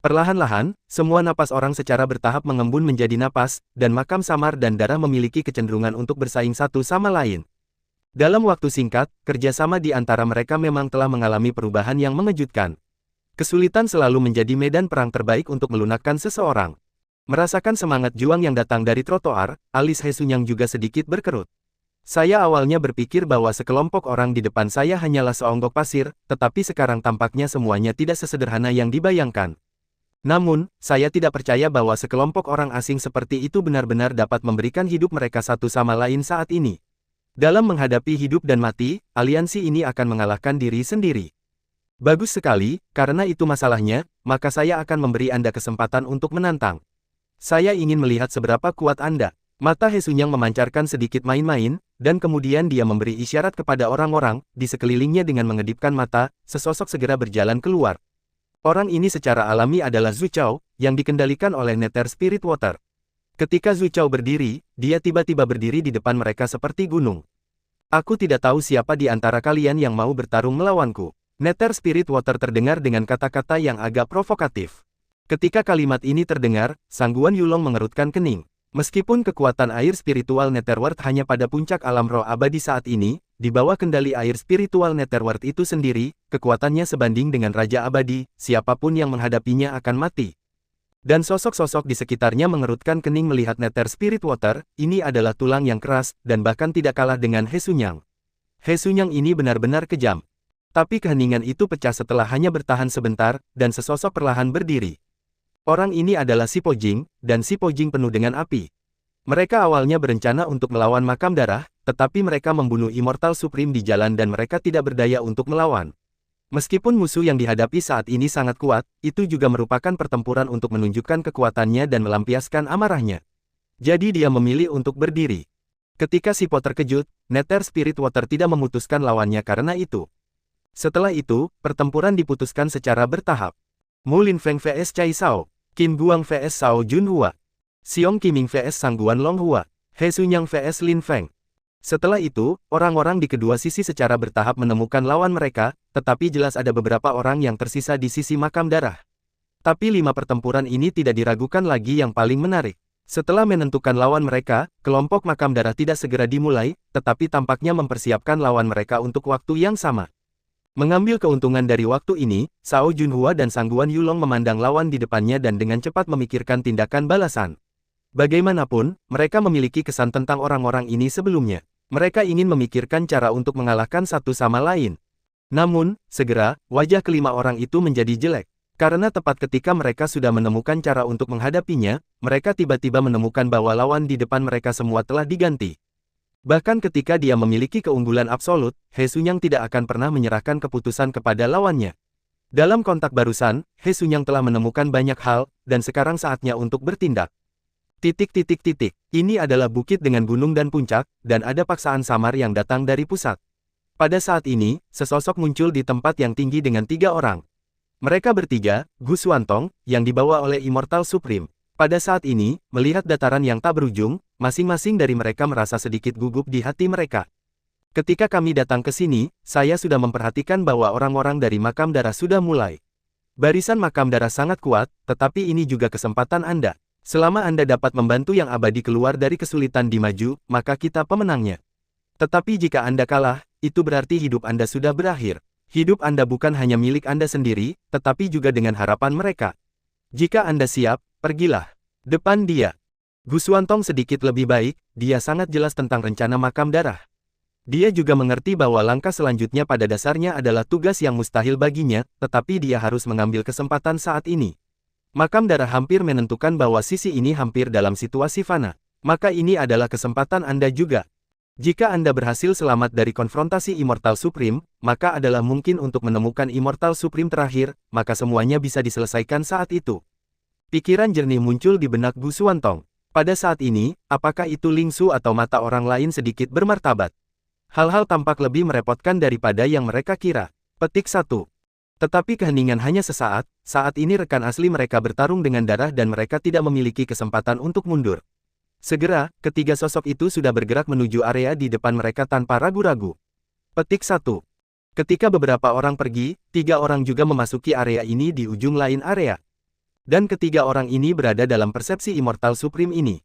Perlahan-lahan, semua napas orang secara bertahap mengembun menjadi napas, dan makam samar dan darah memiliki kecenderungan untuk bersaing satu sama lain. Dalam waktu singkat, kerjasama di antara mereka memang telah mengalami perubahan yang mengejutkan. Kesulitan selalu menjadi medan perang terbaik untuk melunakkan seseorang. Merasakan semangat juang yang datang dari trotoar, alis He Sunyang juga sedikit berkerut. Saya awalnya berpikir bahwa sekelompok orang di depan saya hanyalah seonggok pasir, tetapi sekarang tampaknya semuanya tidak sesederhana yang dibayangkan. Namun, saya tidak percaya bahwa sekelompok orang asing seperti itu benar-benar dapat memberikan hidup mereka satu sama lain saat ini. Dalam menghadapi hidup dan mati, aliansi ini akan mengalahkan diri sendiri. Bagus sekali, karena itu masalahnya, maka saya akan memberi Anda kesempatan untuk menantang. Saya ingin melihat seberapa kuat Anda. Mata He Sunyang memancarkan sedikit main-main, dan kemudian dia memberi isyarat kepada orang-orang di sekelilingnya dengan mengedipkan mata, sesosok segera berjalan keluar. Orang ini secara alami adalah Zhu Chao, yang dikendalikan oleh Nether Spirit Water. Ketika Zhu Chao berdiri, dia tiba-tiba berdiri di depan mereka seperti gunung. Aku tidak tahu siapa di antara kalian yang mau bertarung melawanku. Nether Spirit Water terdengar dengan kata-kata yang agak provokatif. Ketika kalimat ini terdengar, Sang Guan Yulong mengerutkan kening. Meskipun kekuatan air spiritual Netherworld hanya pada puncak alam roh abadi saat ini, di bawah kendali air spiritual Netherworld itu sendiri, kekuatannya sebanding dengan Raja Abadi, siapapun yang menghadapinya akan mati. Dan sosok-sosok di sekitarnya mengerutkan kening melihat Nether Spirit Water, ini adalah tulang yang keras, dan bahkan tidak kalah dengan He Sunyang. He Sunyang ini benar-benar kejam. Tapi keheningan itu pecah setelah hanya bertahan sebentar, dan sesosok perlahan berdiri. Orang ini adalah Si Po Jing, dan Si Po Jing penuh dengan api. Mereka awalnya berencana untuk melawan makam darah, tetapi mereka membunuh Immortal Supreme di jalan dan mereka tidak berdaya untuk melawan. Meskipun musuh yang dihadapi saat ini sangat kuat, itu juga merupakan pertempuran untuk menunjukkan kekuatannya dan melampiaskan amarahnya. Jadi dia memilih untuk berdiri. Ketika Si Po terkejut, Nether Spirit Water tidak memutuskan lawannya karena itu. Setelah itu, pertempuran diputuskan secara bertahap. Mu Linfeng vs Cai Shao. Qin Guang vs Shao Junhua. Xiong Qiming vs Sangguan Longhua. He Sunyang vs Lin Feng. Setelah itu, orang-orang di kedua sisi secara bertahap menemukan lawan mereka, tetapi jelas ada beberapa orang yang tersisa di sisi makam darah. Tapi 5 pertempuran ini tidak diragukan lagi yang paling menarik. Setelah menentukan lawan mereka, kelompok makam darah tidak segera dimulai, tetapi tampaknya mempersiapkan lawan mereka untuk waktu yang sama. Mengambil keuntungan dari waktu ini, Shao Junhua dan Sangguan Yulong memandang lawan di depannya dan dengan cepat memikirkan tindakan balasan. Bagaimanapun, mereka memiliki kesan tentang orang-orang ini sebelumnya. Mereka ingin memikirkan cara untuk mengalahkan satu sama lain. Namun, segera, wajah kelima orang itu menjadi jelek. Karena tepat ketika mereka sudah menemukan cara untuk menghadapinya, mereka tiba-tiba menemukan bahwa lawan di depan mereka semua telah diganti. Bahkan ketika dia memiliki keunggulan absolut, He Sunyang tidak akan pernah menyerahkan keputusan kepada lawannya. Dalam kontak barusan, He Sunyang telah menemukan banyak hal, dan sekarang saatnya untuk bertindak. Ini adalah bukit dengan gunung dan puncak, dan ada paksaan samar yang datang dari pusat. Pada saat ini, sesosok muncul di tempat yang tinggi dengan 3 orang. Mereka bertiga, Gu Xuantong, yang dibawa oleh Immortal Supreme. Pada saat ini, melihat dataran yang tak berujung, masing-masing dari mereka merasa sedikit gugup di hati mereka. Ketika kami datang ke sini, saya sudah memperhatikan bahwa orang-orang dari makam darah sudah mulai. Barisan makam darah sangat kuat, tetapi ini juga kesempatan Anda. Selama Anda dapat membantu yang abadi keluar dari kesulitan di maju, maka kita pemenangnya. Tetapi jika Anda kalah, itu berarti hidup Anda sudah berakhir. Hidup Anda bukan hanya milik Anda sendiri, tetapi juga dengan harapan mereka. Jika Anda siap, pergilah. Depan dia. Gu Xuantong sedikit lebih baik, dia sangat jelas tentang rencana makam darah. Dia juga mengerti bahwa langkah selanjutnya pada dasarnya adalah tugas yang mustahil baginya, tetapi dia harus mengambil kesempatan saat ini. Makam darah hampir menentukan bahwa sisi ini hampir dalam situasi fana. Maka ini adalah kesempatan Anda juga. Jika Anda berhasil selamat dari konfrontasi Immortal Supreme, maka adalah mungkin untuk menemukan Immortal Supreme terakhir, maka semuanya bisa diselesaikan saat itu. Pikiran jernih muncul di benak Gu Xuantong. Pada saat ini, apakah itu Lingsu atau mata orang lain sedikit bermartabat? Hal-hal tampak lebih merepotkan daripada yang mereka kira. Petik 1. Tetapi keheningan hanya sesaat, saat ini rekan asli mereka bertarung dengan darah dan mereka tidak memiliki kesempatan untuk mundur. Segera, ketiga sosok itu sudah bergerak menuju area di depan mereka tanpa ragu-ragu. Petik 1. Ketika beberapa orang pergi, 3 orang juga memasuki area ini di ujung lain area. Dan ketiga orang ini berada dalam persepsi Immortal Supreme ini.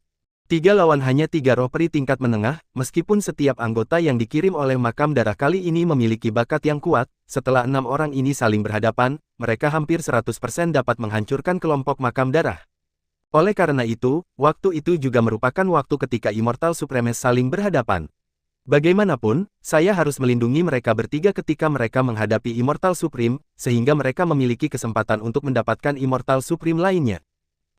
3 lawan hanya 3 roh peri tingkat menengah, meskipun setiap anggota yang dikirim oleh makam darah kali ini memiliki bakat yang kuat, setelah 6 orang ini saling berhadapan, mereka hampir 100% dapat menghancurkan kelompok makam darah. Oleh karena itu, waktu itu juga merupakan waktu ketika Immortal Supreme saling berhadapan. Bagaimanapun, saya harus melindungi mereka bertiga ketika mereka menghadapi Immortal Supreme, sehingga mereka memiliki kesempatan untuk mendapatkan Immortal Supreme lainnya.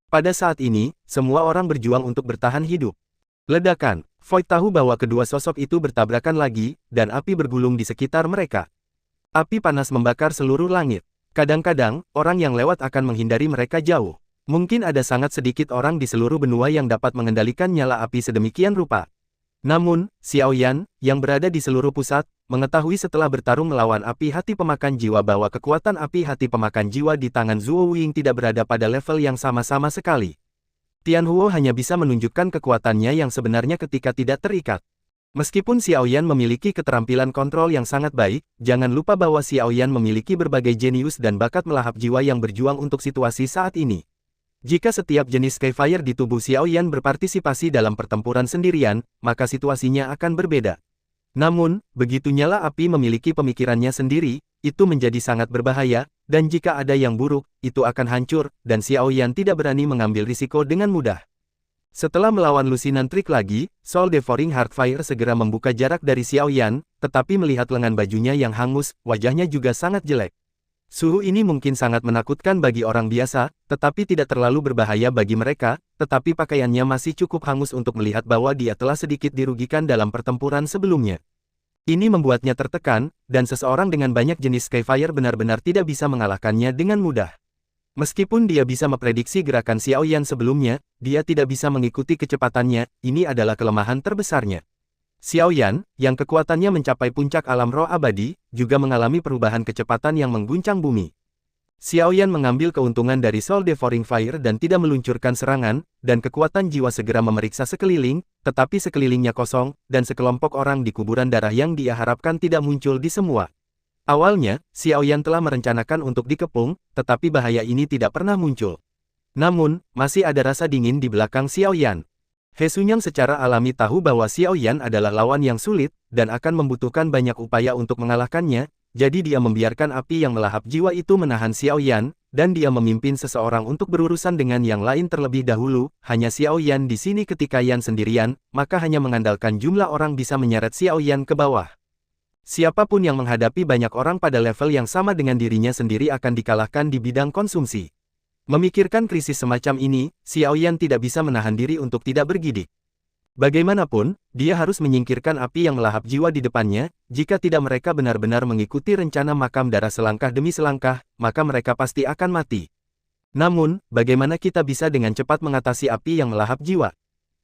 Pada saat ini, semua orang berjuang untuk bertahan hidup. Ledakan. Void tahu bahwa kedua sosok itu bertabrakan lagi, dan api bergulung di sekitar mereka. Api panas membakar seluruh langit. Kadang-kadang, orang yang lewat akan menghindari mereka jauh. Mungkin ada sangat sedikit orang di seluruh benua yang dapat mengendalikan nyala api sedemikian rupa. Namun, Xiao Yan, yang berada di seluruh pusat, mengetahui setelah bertarung melawan api hati pemakan jiwa bahwa kekuatan api hati pemakan jiwa di tangan Zhuo Wuying tidak berada pada level yang sama-sama sekali. Tianhuo hanya bisa menunjukkan kekuatannya yang sebenarnya ketika tidak terikat. Meskipun Xiao Yan memiliki keterampilan kontrol yang sangat baik, jangan lupa bahwa Xiao Yan memiliki berbagai jenius dan bakat melahap jiwa yang berjuang untuk situasi saat ini. Jika setiap jenis Skyfire di tubuh Xiao Yan berpartisipasi dalam pertempuran sendirian, maka situasinya akan berbeda. Namun, begitu nyala api memiliki pemikirannya sendiri, itu menjadi sangat berbahaya, dan jika ada yang buruk, itu akan hancur, dan Xiao Yan tidak berani mengambil risiko dengan mudah. Setelah melawan lusinan trik lagi, Soul Devouring Heartfire segera membuka jarak dari Xiao Yan, tetapi melihat lengan bajunya yang hangus, wajahnya juga sangat jelek. Suhu ini mungkin sangat menakutkan bagi orang biasa, tetapi tidak terlalu berbahaya bagi mereka, tetapi pakaiannya masih cukup hangus untuk melihat bahwa dia telah sedikit dirugikan dalam pertempuran sebelumnya. Ini membuatnya tertekan, dan seseorang dengan banyak jenis Skyfire benar-benar tidak bisa mengalahkannya dengan mudah. Meskipun dia bisa memprediksi gerakan Xiao Yan sebelumnya, dia tidak bisa mengikuti kecepatannya, ini adalah kelemahan terbesarnya. Xiao Yan, yang kekuatannya mencapai puncak alam roh abadi, juga mengalami perubahan kecepatan yang mengguncang bumi. Xiao Yan mengambil keuntungan dari Soul Devouring Fire dan tidak meluncurkan serangan, dan kekuatan jiwa segera memeriksa sekeliling, tetapi sekelilingnya kosong, dan sekelompok orang di kuburan darah yang dia harapkan tidak muncul di semua. Awalnya, Xiao Yan telah merencanakan untuk dikepung, tetapi bahaya ini tidak pernah muncul. Namun, masih ada rasa dingin di belakang Xiao Yan. He Xunyang secara alami tahu bahwa Xiao Yan adalah lawan yang sulit, dan akan membutuhkan banyak upaya untuk mengalahkannya. Jadi dia membiarkan api yang melahap jiwa itu menahan Xiao Yan, dan dia memimpin seseorang untuk berurusan dengan yang lain terlebih dahulu. Hanya Xiao Yan di sini ketika Yan sendirian, maka hanya mengandalkan jumlah orang bisa menyeret Xiao Yan ke bawah. Siapapun yang menghadapi banyak orang pada level yang sama dengan dirinya sendiri akan dikalahkan di bidang konsumsi. Memikirkan krisis semacam ini, Xiao Yan tidak bisa menahan diri untuk tidak bergidik. Bagaimanapun, dia harus menyingkirkan api yang melahap jiwa di depannya. Jika tidak mereka benar-benar mengikuti rencana makam darah selangkah demi selangkah, maka mereka pasti akan mati. Namun, bagaimana kita bisa dengan cepat mengatasi api yang melahap jiwa?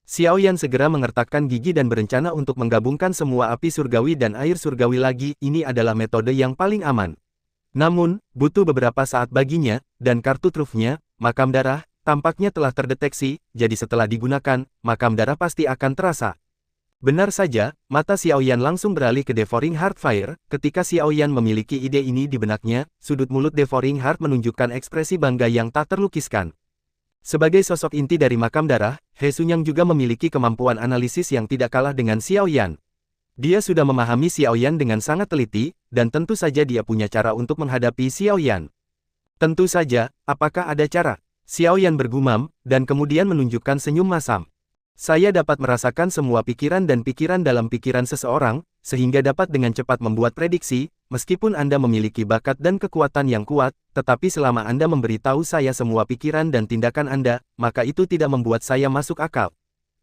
Xiao Yan segera mengertakkan gigi dan berencana untuk menggabungkan semua api surgawi dan air surgawi lagi. Ini adalah metode yang paling aman. Namun, butuh beberapa saat baginya, dan kartu trufnya, makam darah, tampaknya telah terdeteksi, jadi setelah digunakan, makam darah pasti akan terasa. Benar saja, mata Xiao Yan langsung beralih ke Devouring Heart Fire. Ketika Xiao Yan memiliki ide ini di benaknya, sudut mulut Devouring Heart menunjukkan ekspresi bangga yang tak terlukiskan. Sebagai sosok inti dari makam darah, He Xunyang juga memiliki kemampuan analisis yang tidak kalah dengan Xiao Yan. Dia sudah memahami Xiao Yan dengan sangat teliti, dan tentu saja dia punya cara untuk menghadapi Xiao Yan. Tentu saja, apakah ada cara? Xiao Yan bergumam, dan kemudian menunjukkan senyum masam. Saya dapat merasakan semua pikiran dan pikiran dalam pikiran seseorang, sehingga dapat dengan cepat membuat prediksi, meskipun Anda memiliki bakat dan kekuatan yang kuat, tetapi selama Anda memberitahu saya semua pikiran dan tindakan Anda, maka itu tidak membuat saya masuk akal.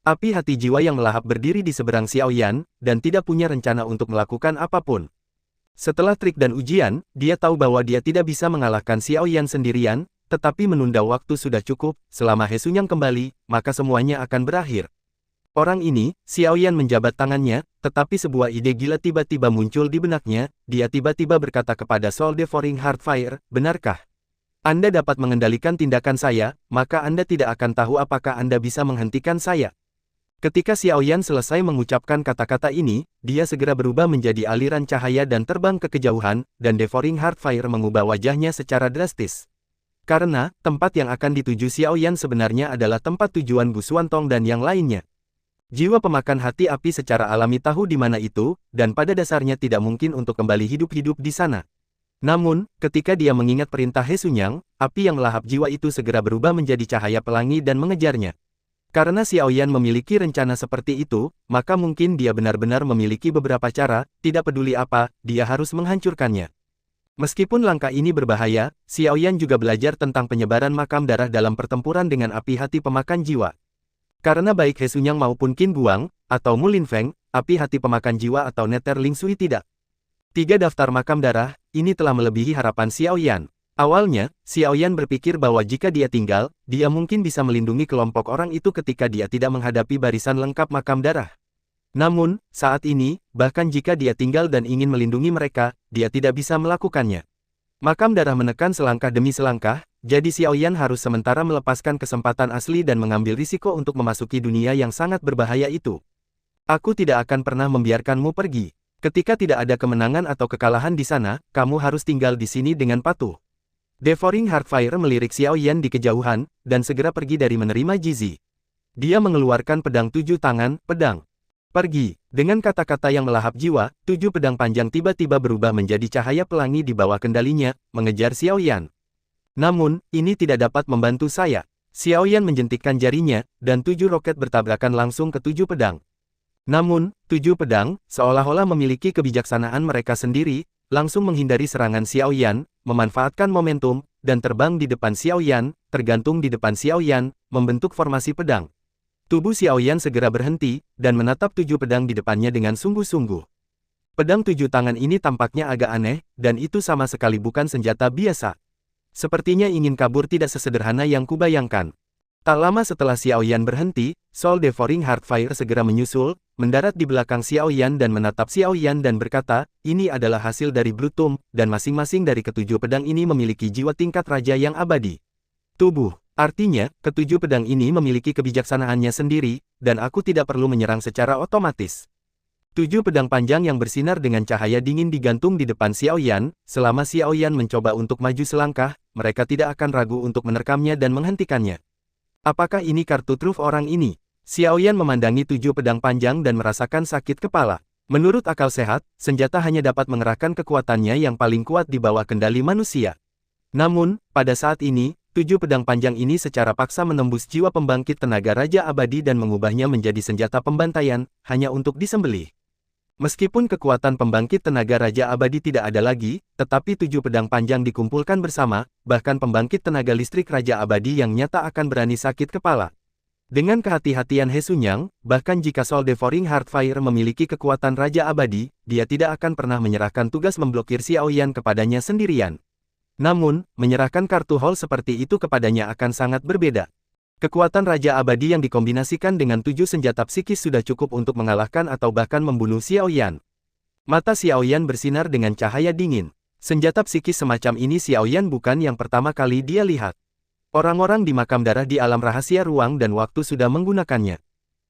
Api hati jiwa yang melahap berdiri di seberang Xiao Yan, dan tidak punya rencana untuk melakukan apapun. Setelah trik dan ujian, dia tahu bahwa dia tidak bisa mengalahkan Xiao Yan sendirian, tetapi menunda waktu sudah cukup. Selama He Xunyang kembali, maka semuanya akan berakhir. Orang ini, Xiao Yan menjabat tangannya, tetapi sebuah ide gila tiba-tiba muncul di benaknya. Dia tiba-tiba berkata kepada Soul Devouring Heart Fire, benarkah? Anda dapat mengendalikan tindakan saya, maka Anda tidak akan tahu apakah Anda bisa menghentikan saya. Ketika Xiao Yan selesai mengucapkan kata-kata ini, dia segera berubah menjadi aliran cahaya dan terbang ke kejauhan, dan Devouring Heart Fire mengubah wajahnya secara drastis. Karena, tempat yang akan dituju Xiao Yan sebenarnya adalah tempat tujuan Bu Xuantong dan yang lainnya. Jiwa pemakan hati api secara alami tahu di mana itu, dan pada dasarnya tidak mungkin untuk kembali hidup-hidup di sana. Namun, ketika dia mengingat perintah He Xunyang, api yang melahap jiwa itu segera berubah menjadi cahaya pelangi dan mengejarnya. Karena Xiao Yan memiliki rencana seperti itu, maka mungkin dia benar-benar memiliki beberapa cara, tidak peduli apa, dia harus menghancurkannya. Meskipun langkah ini berbahaya, Xiao Yan juga belajar tentang penyebaran makam darah dalam pertempuran dengan api hati pemakan jiwa. Karena baik He Xunyang maupun Qin Guang, atau Mu Linfeng, api hati pemakan jiwa atau Nether Ling Sui tidak. 3 daftar makam darah, ini telah melebihi harapan Xiao Yan. Awalnya, Xiao Yan berpikir bahwa jika dia tinggal, dia mungkin bisa melindungi kelompok orang itu ketika dia tidak menghadapi barisan lengkap makam darah. Namun, saat ini, bahkan jika dia tinggal dan ingin melindungi mereka, dia tidak bisa melakukannya. Makam darah menekan selangkah demi selangkah, jadi Xiao Yan harus sementara melepaskan kesempatan asli dan mengambil risiko untuk memasuki dunia yang sangat berbahaya itu. Aku tidak akan pernah membiarkanmu pergi. Ketika tidak ada kemenangan atau kekalahan di sana, kamu harus tinggal di sini dengan patuh. Devouring Heart Fire melirik Xiao Yan di kejauhan, dan segera pergi dari menerima Jizi. Dia mengeluarkan pedang 7 tangan, pedang. Pergi. Dengan kata-kata yang melahap jiwa, 7 pedang panjang tiba-tiba berubah menjadi cahaya pelangi di bawah kendalinya, mengejar Xiao Yan. Namun, ini tidak dapat membantu saya. Xiao Yan menjentikkan jarinya, dan 7 roket bertabrakan langsung ke 7 pedang. Namun, 7 pedang, seolah-olah memiliki kebijaksanaan mereka sendiri, langsung menghindari serangan Xiao Yan, memanfaatkan momentum, dan terbang di depan Xiao Yan, tergantung di depan Xiao Yan, membentuk formasi pedang. Tubuh Xiao Yan segera berhenti, dan menatap 7 pedang di depannya dengan sungguh-sungguh. Pedang 7 tangan ini tampaknya agak aneh, dan itu sama sekali bukan senjata biasa. Sepertinya ingin kabur tidak sesederhana yang kubayangkan. Tak lama setelah Xiao Yan berhenti, Soul Devouring Heartfire segera menyusul, mendarat di belakang Xiao Yan dan menatap Xiao Yan dan berkata, ini adalah hasil dari Blue Tomb, dan masing-masing dari ketujuh pedang ini memiliki jiwa tingkat raja yang abadi. Tubuh. Artinya, ketujuh pedang ini memiliki kebijaksanaannya sendiri, dan aku tidak perlu menyerang secara otomatis. Tujuh pedang panjang yang bersinar dengan cahaya dingin digantung di depan Xiao Yan. Selama Xiao Yan mencoba untuk maju selangkah, mereka tidak akan ragu untuk menerkamnya dan menghentikannya. Apakah ini kartu truf orang ini? Xiao Yan memandangi tujuh pedang panjang dan merasakan sakit kepala. Menurut akal sehat, senjata hanya dapat mengerahkan kekuatannya yang paling kuat di bawah kendali manusia. Namun, pada saat ini, tujuh pedang panjang ini secara paksa menembus jiwa pembangkit tenaga raja abadi dan mengubahnya menjadi senjata pembantaian, hanya untuk disembelih. Meskipun kekuatan pembangkit tenaga raja abadi tidak ada lagi, tetapi tujuh pedang panjang dikumpulkan bersama, bahkan pembangkit tenaga listrik raja abadi yang nyata akan berani sakit kepala. Dengan kehati-hatian He Sunyang, bahkan jika Soul Devouring Heartfire memiliki kekuatan raja abadi, dia tidak akan pernah menyerahkan tugas memblokir Xiao Yan kepadanya sendirian. Namun, menyerahkan kartu hall seperti itu kepadanya akan sangat berbeda. Kekuatan Raja Abadi yang dikombinasikan dengan tujuh senjata psikis sudah cukup untuk mengalahkan atau bahkan membunuh Xiao Yan. Mata Xiao Yan bersinar dengan cahaya dingin. Senjata psikis semacam ini Xiao Yan bukan yang pertama kali dia lihat. Orang-orang di makam darah di alam rahasia ruang dan waktu sudah menggunakannya.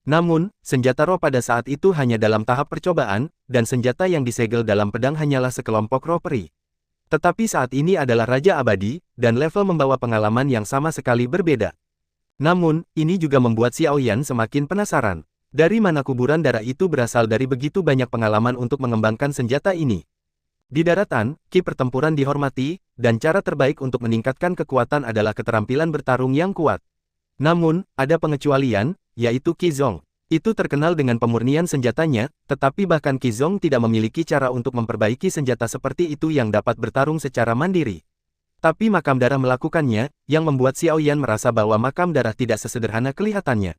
Namun, senjata roh pada saat itu hanya dalam tahap percobaan, dan senjata yang disegel dalam pedang hanyalah sekelompok roh peri. Tetapi saat ini adalah Raja Abadi, dan level membawa pengalaman yang sama sekali berbeda. Namun, ini juga membuat Xiao Yan semakin penasaran. Dari mana kuburan darah itu berasal dari begitu banyak pengalaman untuk mengembangkan senjata ini? Di daratan, ki pertempuran dihormati, dan cara terbaik untuk meningkatkan kekuatan adalah keterampilan bertarung yang kuat. Namun, ada pengecualian, yaitu Qi Zong. Itu terkenal dengan pemurnian senjatanya, tetapi bahkan Qi Zong tidak memiliki cara untuk memperbaiki senjata seperti itu yang dapat bertarung secara mandiri. Tapi makam darah melakukannya, yang membuat Xiao Yan merasa bahwa makam darah tidak sesederhana kelihatannya.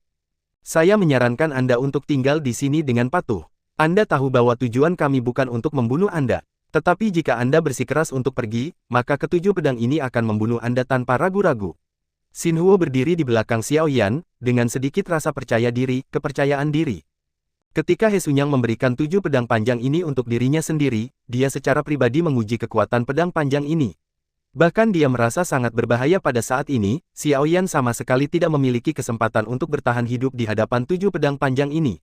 Saya menyarankan Anda untuk tinggal di sini dengan patuh. Anda tahu bahwa tujuan kami bukan untuk membunuh Anda. Tetapi jika Anda bersikeras untuk pergi, maka ketujuh pedang ini akan membunuh Anda tanpa ragu-ragu. Xin Huo berdiri di belakang Xiao Yan, dengan sedikit rasa percaya diri, kepercayaan diri. Ketika He Sunyang memberikan tujuh pedang panjang ini untuk dirinya sendiri, dia secara pribadi menguji kekuatan pedang panjang ini. Bahkan dia merasa sangat berbahaya pada saat ini, Xiao Yan sama sekali tidak memiliki kesempatan untuk bertahan hidup di hadapan tujuh pedang panjang ini.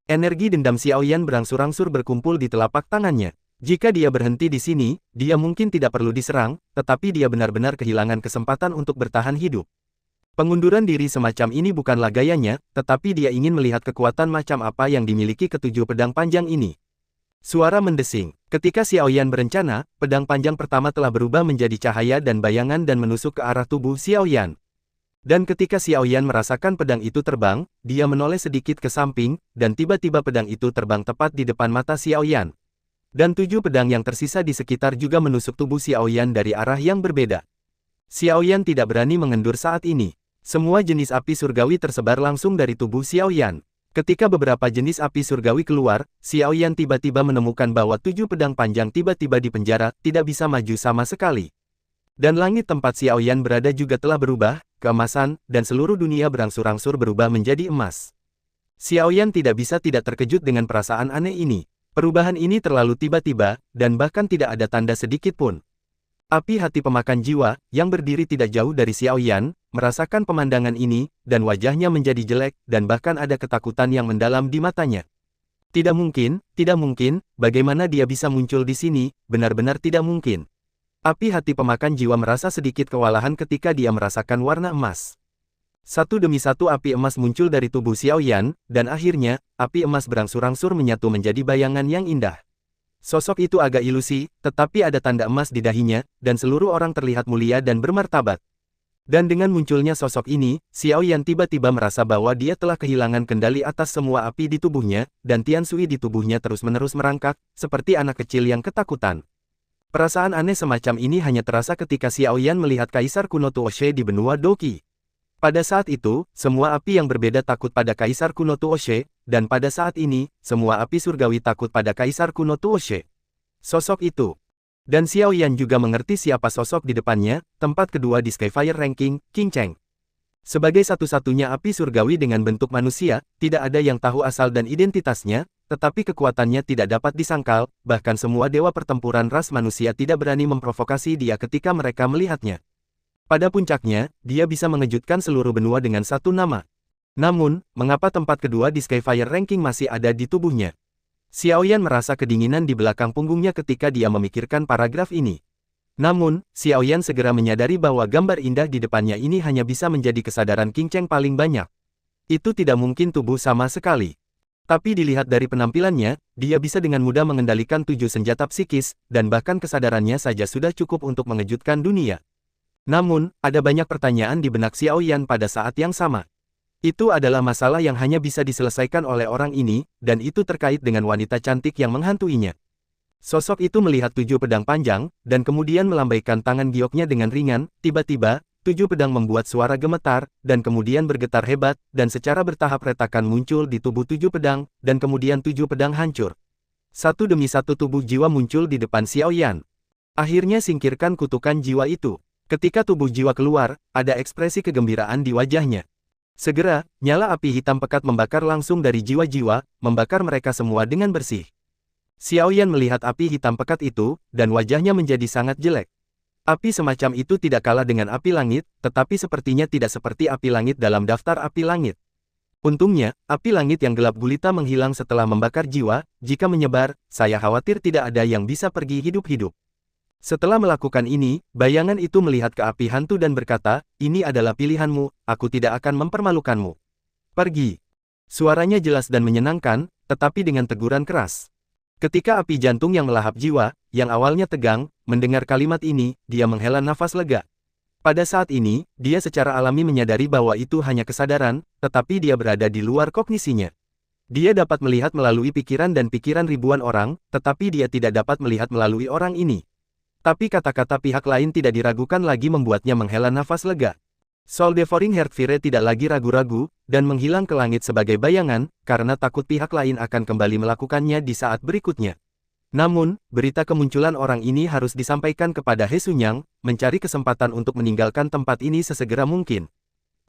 Energi dendam Xiao Yan berangsur-angsur berkumpul di telapak tangannya. Jika dia berhenti di sini, dia mungkin tidak perlu diserang, tetapi dia benar-benar kehilangan kesempatan untuk bertahan hidup. Pengunduran diri semacam ini bukanlah gayanya, tetapi dia ingin melihat kekuatan macam apa yang dimiliki ketujuh pedang panjang ini. Suara mendesing. Ketika Xiao Yan berencana, pedang panjang pertama telah berubah menjadi cahaya dan bayangan dan menusuk ke arah tubuh Xiao Yan. Dan ketika Xiao Yan merasakan pedang itu terbang, dia menoleh sedikit ke samping, dan tiba-tiba pedang itu terbang tepat di depan mata Xiao Yan. Dan tujuh pedang yang tersisa di sekitar juga menusuk tubuh Xiao Yan dari arah yang berbeda. Xiao Yan tidak berani mengendur saat ini. Semua jenis api surgawi tersebar langsung dari tubuh Xiao Yan. Ketika beberapa jenis api surgawi keluar, Xiao Yan tiba-tiba menemukan bahwa tujuh pedang panjang tiba-tiba di penjara, tidak bisa maju sama sekali. Dan langit tempat Xiao Yan berada juga telah berubah, keemasan, dan seluruh dunia berangsur-angsur berubah menjadi emas. Xiao Yan tidak bisa tidak terkejut dengan perasaan aneh ini. Perubahan ini terlalu tiba-tiba, dan bahkan tidak ada tanda sedikit pun. Api hati pemakan jiwa, yang berdiri tidak jauh dari Xiao Yan, merasakan pemandangan ini, dan wajahnya menjadi jelek, dan bahkan ada ketakutan yang mendalam di matanya. Tidak mungkin, bagaimana dia bisa muncul di sini, benar-benar tidak mungkin. Api hati pemakan jiwa merasa sedikit kewalahan ketika dia merasakan warna emas. Satu demi satu api emas muncul dari tubuh Xiao Yan, dan akhirnya, api emas berangsur-angsur menyatu menjadi bayangan yang indah. Sosok itu agak ilusi, tetapi ada tanda emas di dahinya, dan seluruh orang terlihat mulia dan bermartabat. Dan dengan munculnya sosok ini, Xiao Yan tiba-tiba merasa bahwa dia telah kehilangan kendali atas semua api di tubuhnya, dan Tian Sui di tubuhnya terus-menerus merangkak, seperti anak kecil yang ketakutan. Perasaan aneh semacam ini hanya terasa ketika Xiao Yan melihat Kaisar kuno Tuoshe di benua Doqi. Pada saat itu, semua api yang berbeda takut pada Kaisar kuno Tuoshe, dan pada saat ini, semua api surgawi takut pada Kaisar kuno Tuoshe. Sosok itu. Dan Xiao Yan juga mengerti siapa sosok di depannya, tempat kedua di Skyfire Ranking, King Cheng. Sebagai satu-satunya api surgawi dengan bentuk manusia, tidak ada yang tahu asal dan identitasnya, tetapi kekuatannya tidak dapat disangkal, bahkan semua dewa pertempuran ras manusia tidak berani memprovokasi dia ketika mereka melihatnya. Pada puncaknya, dia bisa mengejutkan seluruh benua dengan satu nama. Namun, mengapa tempat kedua di Skyfire Ranking masih ada di tubuhnya? Xiaoyan merasa kedinginan di belakang punggungnya ketika dia memikirkan paragraf ini. Namun, Xiaoyan segera menyadari bahwa gambar indah di depannya ini hanya bisa menjadi kesadaran Qing Cheng paling banyak. Itu tidak mungkin tubuh sama sekali. Tapi dilihat dari penampilannya, dia bisa dengan mudah mengendalikan 7 senjata psikis, dan bahkan kesadarannya saja sudah cukup untuk mengejutkan dunia. Namun, ada banyak pertanyaan di benak Xiaoyan pada saat yang sama. Itu adalah masalah yang hanya bisa diselesaikan oleh orang ini, dan itu terkait dengan wanita cantik yang menghantuinya. Sosok itu melihat 7 pedang panjang, dan kemudian melambaikan tangan gioknya dengan ringan. Tiba-tiba, 7 pedang membuat suara gemetar, dan kemudian bergetar hebat, dan secara bertahap retakan muncul di tubuh 7 pedang, dan kemudian 7 pedang hancur. Satu demi satu tubuh jiwa muncul di depan Xiaoyan. Akhirnya singkirkan kutukan jiwa itu. Ketika tubuh jiwa keluar, ada ekspresi kegembiraan di wajahnya. Segera, nyala api hitam pekat membakar langsung dari jiwa-jiwa, membakar mereka semua dengan bersih. Xiaoyan melihat api hitam pekat itu, dan wajahnya menjadi sangat jelek. Api semacam itu tidak kalah dengan api langit, tetapi sepertinya tidak seperti api langit dalam daftar api langit. Untungnya, api langit yang gelap gulita menghilang setelah membakar jiwa. Jika menyebar, saya khawatir tidak ada yang bisa pergi hidup-hidup. Setelah melakukan ini, bayangan itu melihat ke api hantu dan berkata, "Ini adalah pilihanmu, aku tidak akan mempermalukanmu. Pergi." Suaranya jelas dan menyenangkan, tetapi dengan teguran keras. Ketika api jantung yang melahap jiwa, yang awalnya tegang, mendengar kalimat ini, dia menghela nafas lega. Pada saat ini, dia secara alami menyadari bahwa itu hanya kesadaran, tetapi dia berada di luar kognisinya. Dia dapat melihat melalui pikiran dan pikiran ribuan orang, tetapi dia tidak dapat melihat melalui orang ini. Tapi kata-kata pihak lain tidak diragukan lagi membuatnya menghela nafas lega. Soul Devouring Heartfire tidak lagi ragu-ragu, dan menghilang ke langit sebagai bayangan, karena takut pihak lain akan kembali melakukannya di saat berikutnya. Namun, berita kemunculan orang ini harus disampaikan kepada He Xunyang, mencari kesempatan untuk meninggalkan tempat ini sesegera mungkin.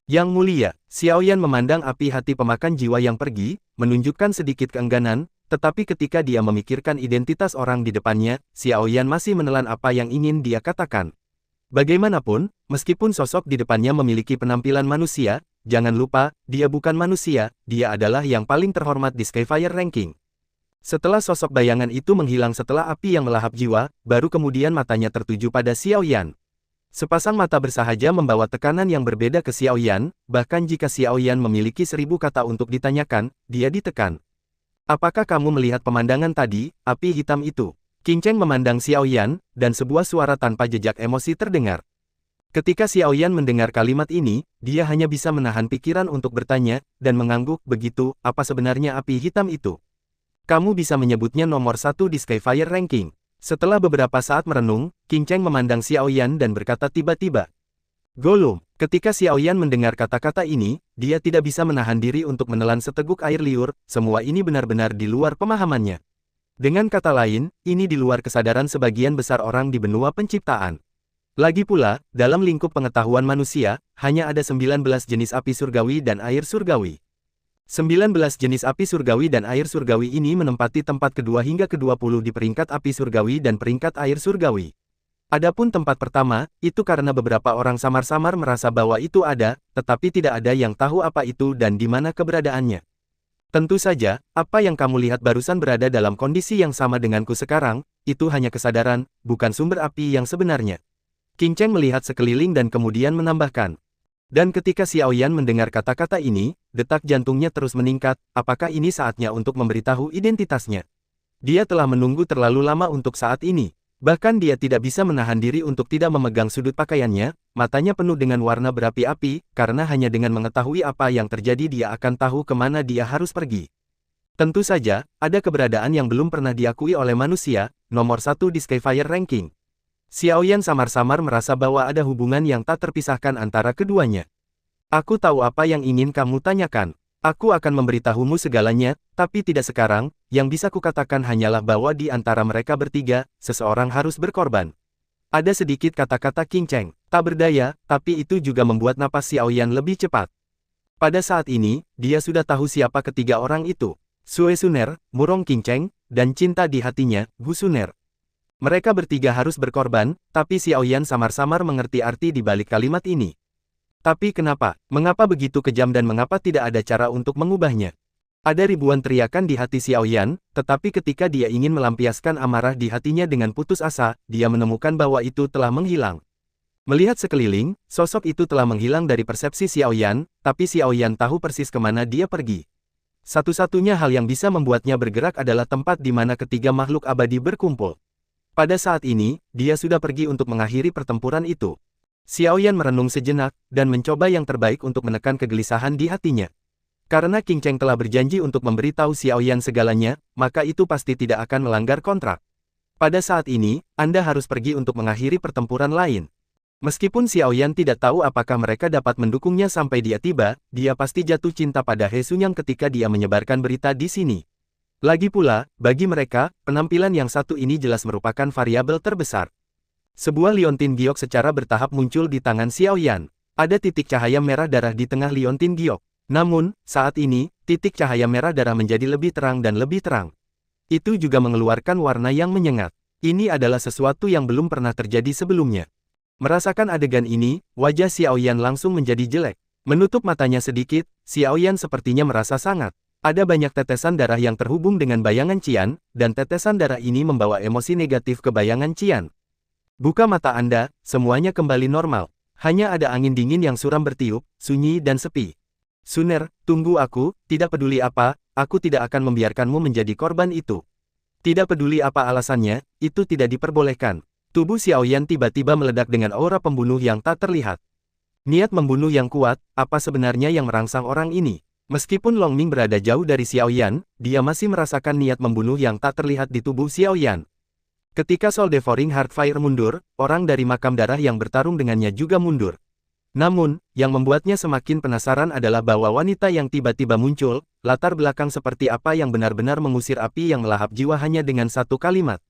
Yang mulia, Xiaoyan memandang api hati pemakan jiwa yang pergi, menunjukkan sedikit keengganan, tetapi ketika dia memikirkan identitas orang di depannya, Xiaoyan masih menelan apa yang ingin dia katakan. Bagaimanapun, meskipun sosok di depannya memiliki penampilan manusia, jangan lupa, dia bukan manusia, dia adalah yang paling terhormat di Skyfire Ranking. Setelah sosok bayangan itu menghilang setelah api yang melahap jiwa, baru kemudian matanya tertuju pada Xiaoyan. Sepasang mata bersahaja membawa tekanan yang berbeda ke Xiaoyan, bahkan jika Xiaoyan memiliki 1000 kata untuk ditanyakan, dia ditekan. Apakah kamu melihat pemandangan tadi, api hitam itu? Qing Cheng memandang Xiaoyan, dan sebuah suara tanpa jejak emosi terdengar. Ketika Xiaoyan mendengar kalimat ini, dia hanya bisa menahan pikiran untuk bertanya, dan mengangguk. Begitu, apa sebenarnya api hitam itu? Kamu bisa menyebutnya nomor 1 di Skyfire Ranking. Setelah beberapa saat merenung, Qing Cheng memandang Xiaoyan dan berkata tiba-tiba. Golum. Ketika Xiaoyan mendengar kata-kata ini, dia tidak bisa menahan diri untuk menelan seteguk air liur. Semua ini benar-benar di luar pemahamannya. Dengan kata lain, ini di luar kesadaran sebagian besar orang di benua penciptaan. Lagi pula, dalam lingkup pengetahuan manusia, hanya ada 19 jenis api surgawi dan air surgawi. 19 jenis api surgawi dan air surgawi ini menempati tempat kedua hingga ke-20 di peringkat api surgawi dan peringkat air surgawi. Adapun tempat pertama, itu karena beberapa orang samar-samar merasa bahwa itu ada, tetapi tidak ada yang tahu apa itu dan di mana keberadaannya. Tentu saja, apa yang kamu lihat barusan berada dalam kondisi yang sama denganku sekarang, itu hanya kesadaran, bukan sumber api yang sebenarnya. Qing Cheng melihat sekeliling dan kemudian menambahkan. Dan ketika Xiaoyan mendengar kata-kata ini, detak jantungnya terus meningkat. Apakah ini saatnya untuk memberitahu identitasnya? Dia telah menunggu terlalu lama untuk saat ini. Bahkan dia tidak bisa menahan diri untuk tidak memegang sudut pakaiannya, matanya penuh dengan warna berapi-api, karena hanya dengan mengetahui apa yang terjadi dia akan tahu kemana dia harus pergi. Tentu saja, ada keberadaan yang belum pernah diakui oleh manusia, nomor 1 di Skyfire Ranking. Xiaoyan samar-samar merasa bahwa ada hubungan yang tak terpisahkan antara keduanya. Aku tahu apa yang ingin kamu tanyakan. Aku akan memberitahumu segalanya, tapi tidak sekarang. Yang bisa kukatakan hanyalah bahwa di antara mereka bertiga, seseorang harus berkorban. Ada sedikit kata-kata Qing Cheng. Tak berdaya, tapi itu juga membuat napas Xiaoyan lebih cepat. Pada saat ini, dia sudah tahu siapa ketiga orang itu. Sue Suner, Murong Qing Cheng, dan cinta di hatinya, Gu Suner. Mereka bertiga harus berkorban, tapi Xiaoyan samar-samar mengerti arti di balik kalimat ini. Tapi kenapa? Mengapa begitu kejam dan mengapa tidak ada cara untuk mengubahnya? Ada ribuan teriakan di hati Xiaoyan, tetapi ketika dia ingin melampiaskan amarah di hatinya dengan putus asa, dia menemukan bahwa itu telah menghilang. Melihat sekeliling, sosok itu telah menghilang dari persepsi Xiaoyan, tapi Xiaoyan tahu persis kemana dia pergi. Satu-satunya hal yang bisa membuatnya bergerak adalah tempat di mana ketiga makhluk abadi berkumpul. Pada saat ini, dia sudah pergi untuk mengakhiri pertempuran itu. Xiaoyan merenung sejenak, dan mencoba yang terbaik untuk menekan kegelisahan di hatinya. Karena Qing Cheng telah berjanji untuk memberitahu Xiaoyan segalanya, maka itu pasti tidak akan melanggar kontrak. Pada saat ini, Anda harus pergi untuk mengakhiri pertempuran lain. Meskipun Xiaoyan tidak tahu apakah mereka dapat mendukungnya sampai dia tiba, dia pasti jatuh cinta pada He Sunyang ketika dia menyebarkan berita di sini. Lagi pula, bagi mereka, penampilan yang satu ini jelas merupakan variabel terbesar. Sebuah liontin giok secara bertahap muncul di tangan Xiaoyan. Ada titik cahaya merah darah di tengah liontin giok. Namun, saat ini, titik cahaya merah darah menjadi lebih terang dan lebih terang. Itu juga mengeluarkan warna yang menyengat. Ini adalah sesuatu yang belum pernah terjadi sebelumnya. Merasakan adegan ini, wajah Xiaoyan langsung menjadi jelek. Menutup matanya sedikit, Xiaoyan sepertinya merasa sangat. Ada banyak tetesan darah yang terhubung dengan bayangan Qian, dan tetesan darah ini membawa emosi negatif ke bayangan Qian. Buka mata Anda, semuanya kembali normal. Hanya ada angin dingin yang suram bertiup, sunyi dan sepi. Suner, tunggu aku, tidak peduli apa, aku tidak akan membiarkanmu menjadi korban itu. Tidak peduli apa alasannya, itu tidak diperbolehkan. Tubuh Xiaoyan tiba-tiba meledak dengan aura pembunuh yang tak terlihat. Niat membunuh yang kuat, apa sebenarnya yang merangsang orang ini? Meskipun Long Ming berada jauh dari Xiaoyan, dia masih merasakan niat membunuh yang tak terlihat di tubuh Xiaoyan. Ketika Soul Devouring Heartfire mundur, orang dari makam darah yang bertarung dengannya juga mundur. Namun, yang membuatnya semakin penasaran adalah bahwa wanita yang tiba-tiba muncul, latar belakang seperti apa yang benar-benar mengusir api yang melahap jiwa hanya dengan satu kalimat.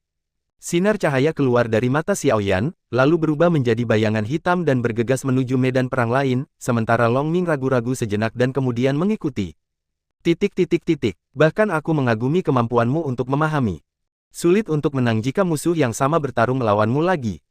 Sinar cahaya keluar dari mata Xiaoyan, lalu berubah menjadi bayangan hitam dan bergegas menuju medan perang lain, sementara Long Ming ragu-ragu sejenak dan kemudian mengikuti. Bahkan aku mengagumi kemampuanmu untuk memahami. Sulit untuk menang jika musuh yang sama bertarung melawanmu lagi.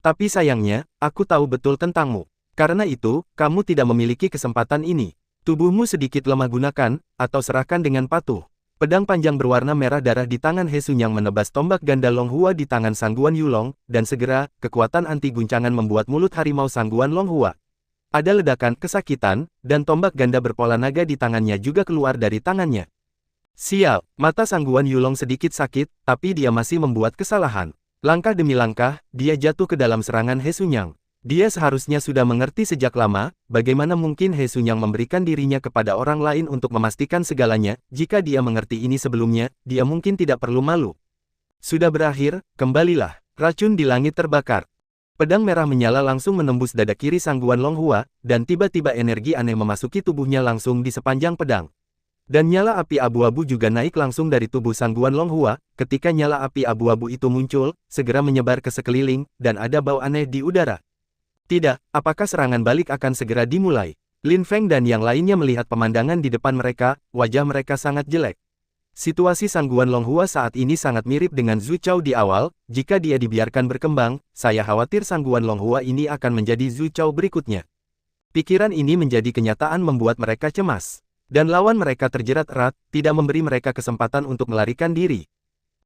Tapi sayangnya, aku tahu betul tentangmu. Karena itu, kamu tidak memiliki kesempatan ini. Tubuhmu sedikit lemah, gunakan, atau serahkan dengan patuh. Pedang panjang berwarna merah darah di tangan He Sunyang menebas tombak ganda Long Hua di tangan Sangguan Yulong, dan segera, kekuatan anti guncangan membuat mulut harimau Sangguan Long Hua. Ada ledakan kesakitan, dan tombak ganda berpola naga di tangannya juga keluar dari tangannya. Sial, mata Sangguan Yulong sedikit sakit, tapi dia masih membuat kesalahan. Langkah demi langkah, dia jatuh ke dalam serangan He Sunyang. Dia seharusnya sudah mengerti sejak lama, bagaimana mungkin He Sunyang memberikan dirinya kepada orang lain untuk memastikan segalanya. Jika dia mengerti ini sebelumnya, dia mungkin tidak perlu malu. Sudah berakhir, kembalilah. Racun di langit terbakar. Pedang merah menyala langsung menembus dada kiri Sangguan Long Hua, dan tiba-tiba energi aneh memasuki tubuhnya langsung di sepanjang pedang. Dan nyala api abu-abu juga naik langsung dari tubuh Sangguan Long Hua. Ketika nyala api abu-abu itu muncul, segera menyebar ke sekeliling, dan ada bau aneh di udara. Tidak, apakah serangan balik akan segera dimulai? Lin Feng dan yang lainnya melihat pemandangan di depan mereka, wajah mereka sangat jelek. Situasi Sangguan Long Hua saat ini sangat mirip dengan Zhu Chao di awal. Jika dia dibiarkan berkembang, saya khawatir Sangguan Long Hua ini akan menjadi Zhu Chao berikutnya. Pikiran ini menjadi kenyataan membuat mereka cemas. Dan lawan mereka terjerat erat, tidak memberi mereka kesempatan untuk melarikan diri.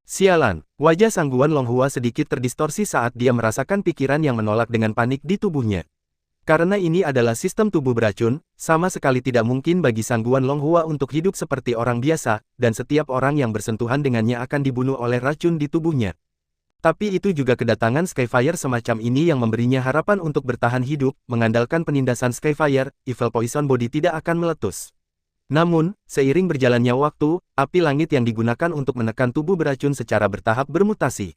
Sialan, wajah Sangguan Long Hua sedikit terdistorsi saat dia merasakan pikiran yang menolak dengan panik di tubuhnya. Karena ini adalah sistem tubuh beracun, sama sekali tidak mungkin bagi Sangguan Long Hua untuk hidup seperti orang biasa, dan setiap orang yang bersentuhan dengannya akan dibunuh oleh racun di tubuhnya. Tapi itu juga kedatangan Skyfire semacam ini yang memberinya harapan untuk bertahan hidup. Mengandalkan penindasan Skyfire, Evil Poison Body tidak akan meletus. Namun, seiring berjalannya waktu, api langit yang digunakan untuk menekan tubuh beracun secara bertahap bermutasi.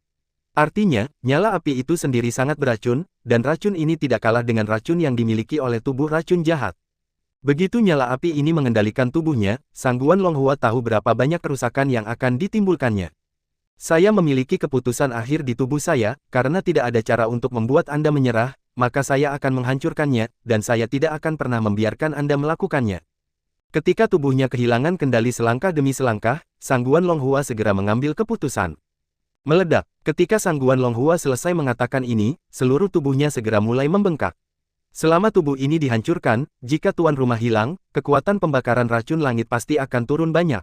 Artinya, nyala api itu sendiri sangat beracun, dan racun ini tidak kalah dengan racun yang dimiliki oleh tubuh racun jahat. Begitu nyala api ini mengendalikan tubuhnya, Sangguan Long Hua tahu berapa banyak kerusakan yang akan ditimbulkannya. Saya memiliki keputusan akhir di tubuh saya, karena tidak ada cara untuk membuat Anda menyerah, maka saya akan menghancurkannya, dan saya tidak akan pernah membiarkan Anda melakukannya. Ketika tubuhnya kehilangan kendali selangkah demi selangkah, Sangguan Longhua segera mengambil keputusan. Meledak. Ketika Sangguan Longhua selesai mengatakan ini, seluruh tubuhnya segera mulai membengkak. Selama tubuh ini dihancurkan, jika tuan rumah hilang, kekuatan pembakaran racun langit pasti akan turun banyak.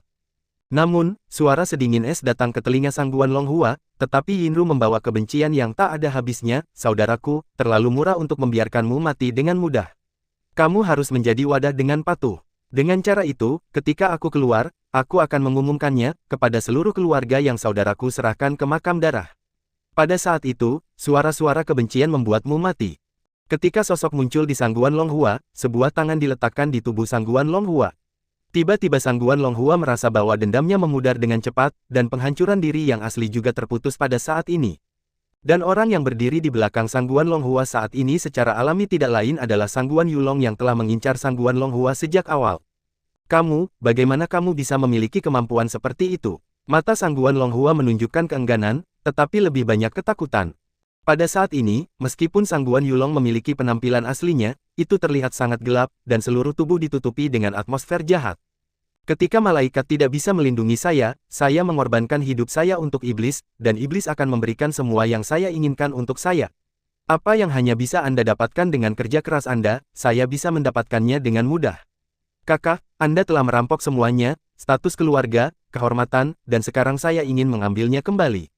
Namun, suara sedingin es datang ke telinga Sangguan Longhua, tetapi Yinru membawa kebencian yang tak ada habisnya. Saudaraku, terlalu murah untuk membiarkanmu mati dengan mudah. Kamu harus menjadi wadah dengan patuh. Dengan cara itu, ketika aku keluar, aku akan mengumumkannya kepada seluruh keluarga yang saudaraku serahkan ke makam darah. Pada saat itu, suara-suara kebencian membuatmu mati. Ketika sosok muncul di Sangguan Longhua, sebuah tangan diletakkan di tubuh Sangguan Longhua. Tiba-tiba Sangguan Longhua merasa bahwa dendamnya memudar dengan cepat, dan penghancuran diri yang asli juga terputus pada saat ini. Dan orang yang berdiri di belakang Sangguan Longhua saat ini secara alami tidak lain adalah Sangguan Yulong yang telah mengincar Sangguan Longhua sejak awal. Kamu, bagaimana kamu bisa memiliki kemampuan seperti itu? Mata Sangguan Longhua menunjukkan keengganan, tetapi lebih banyak ketakutan. Pada saat ini, meskipun Sangguan Yulong memiliki penampilan aslinya, itu terlihat sangat gelap, dan seluruh tubuh ditutupi dengan atmosfer jahat. Ketika malaikat tidak bisa melindungi saya mengorbankan hidup saya untuk iblis, dan iblis akan memberikan semua yang saya inginkan untuk saya. Apa yang hanya bisa Anda dapatkan dengan kerja keras Anda, saya bisa mendapatkannya dengan mudah. Kakak, Anda telah merampok semuanya, status keluarga, kehormatan, dan sekarang saya ingin mengambilnya kembali.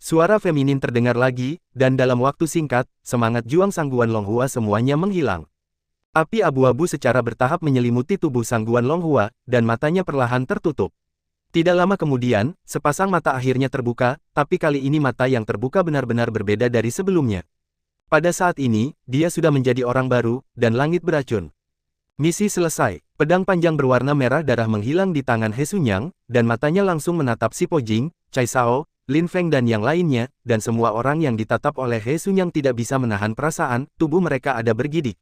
Suara feminin terdengar lagi, dan dalam waktu singkat, semangat juang Sangguan Longhua semuanya menghilang. Api abu-abu secara bertahap menyelimuti tubuh Sangguan Longhua, dan matanya perlahan tertutup. Tidak lama kemudian, sepasang mata akhirnya terbuka, tapi kali ini mata yang terbuka benar-benar berbeda dari sebelumnya. Pada saat ini, dia sudah menjadi orang baru, dan langit beracun. Misi selesai. Pedang panjang berwarna merah darah menghilang di tangan He Sunyang, dan matanya langsung menatap Si Pojing, Cai Sao, Lin Feng dan yang lainnya, dan semua orang yang ditatap oleh He Sunyang tidak bisa menahan perasaan, tubuh mereka ada bergidik.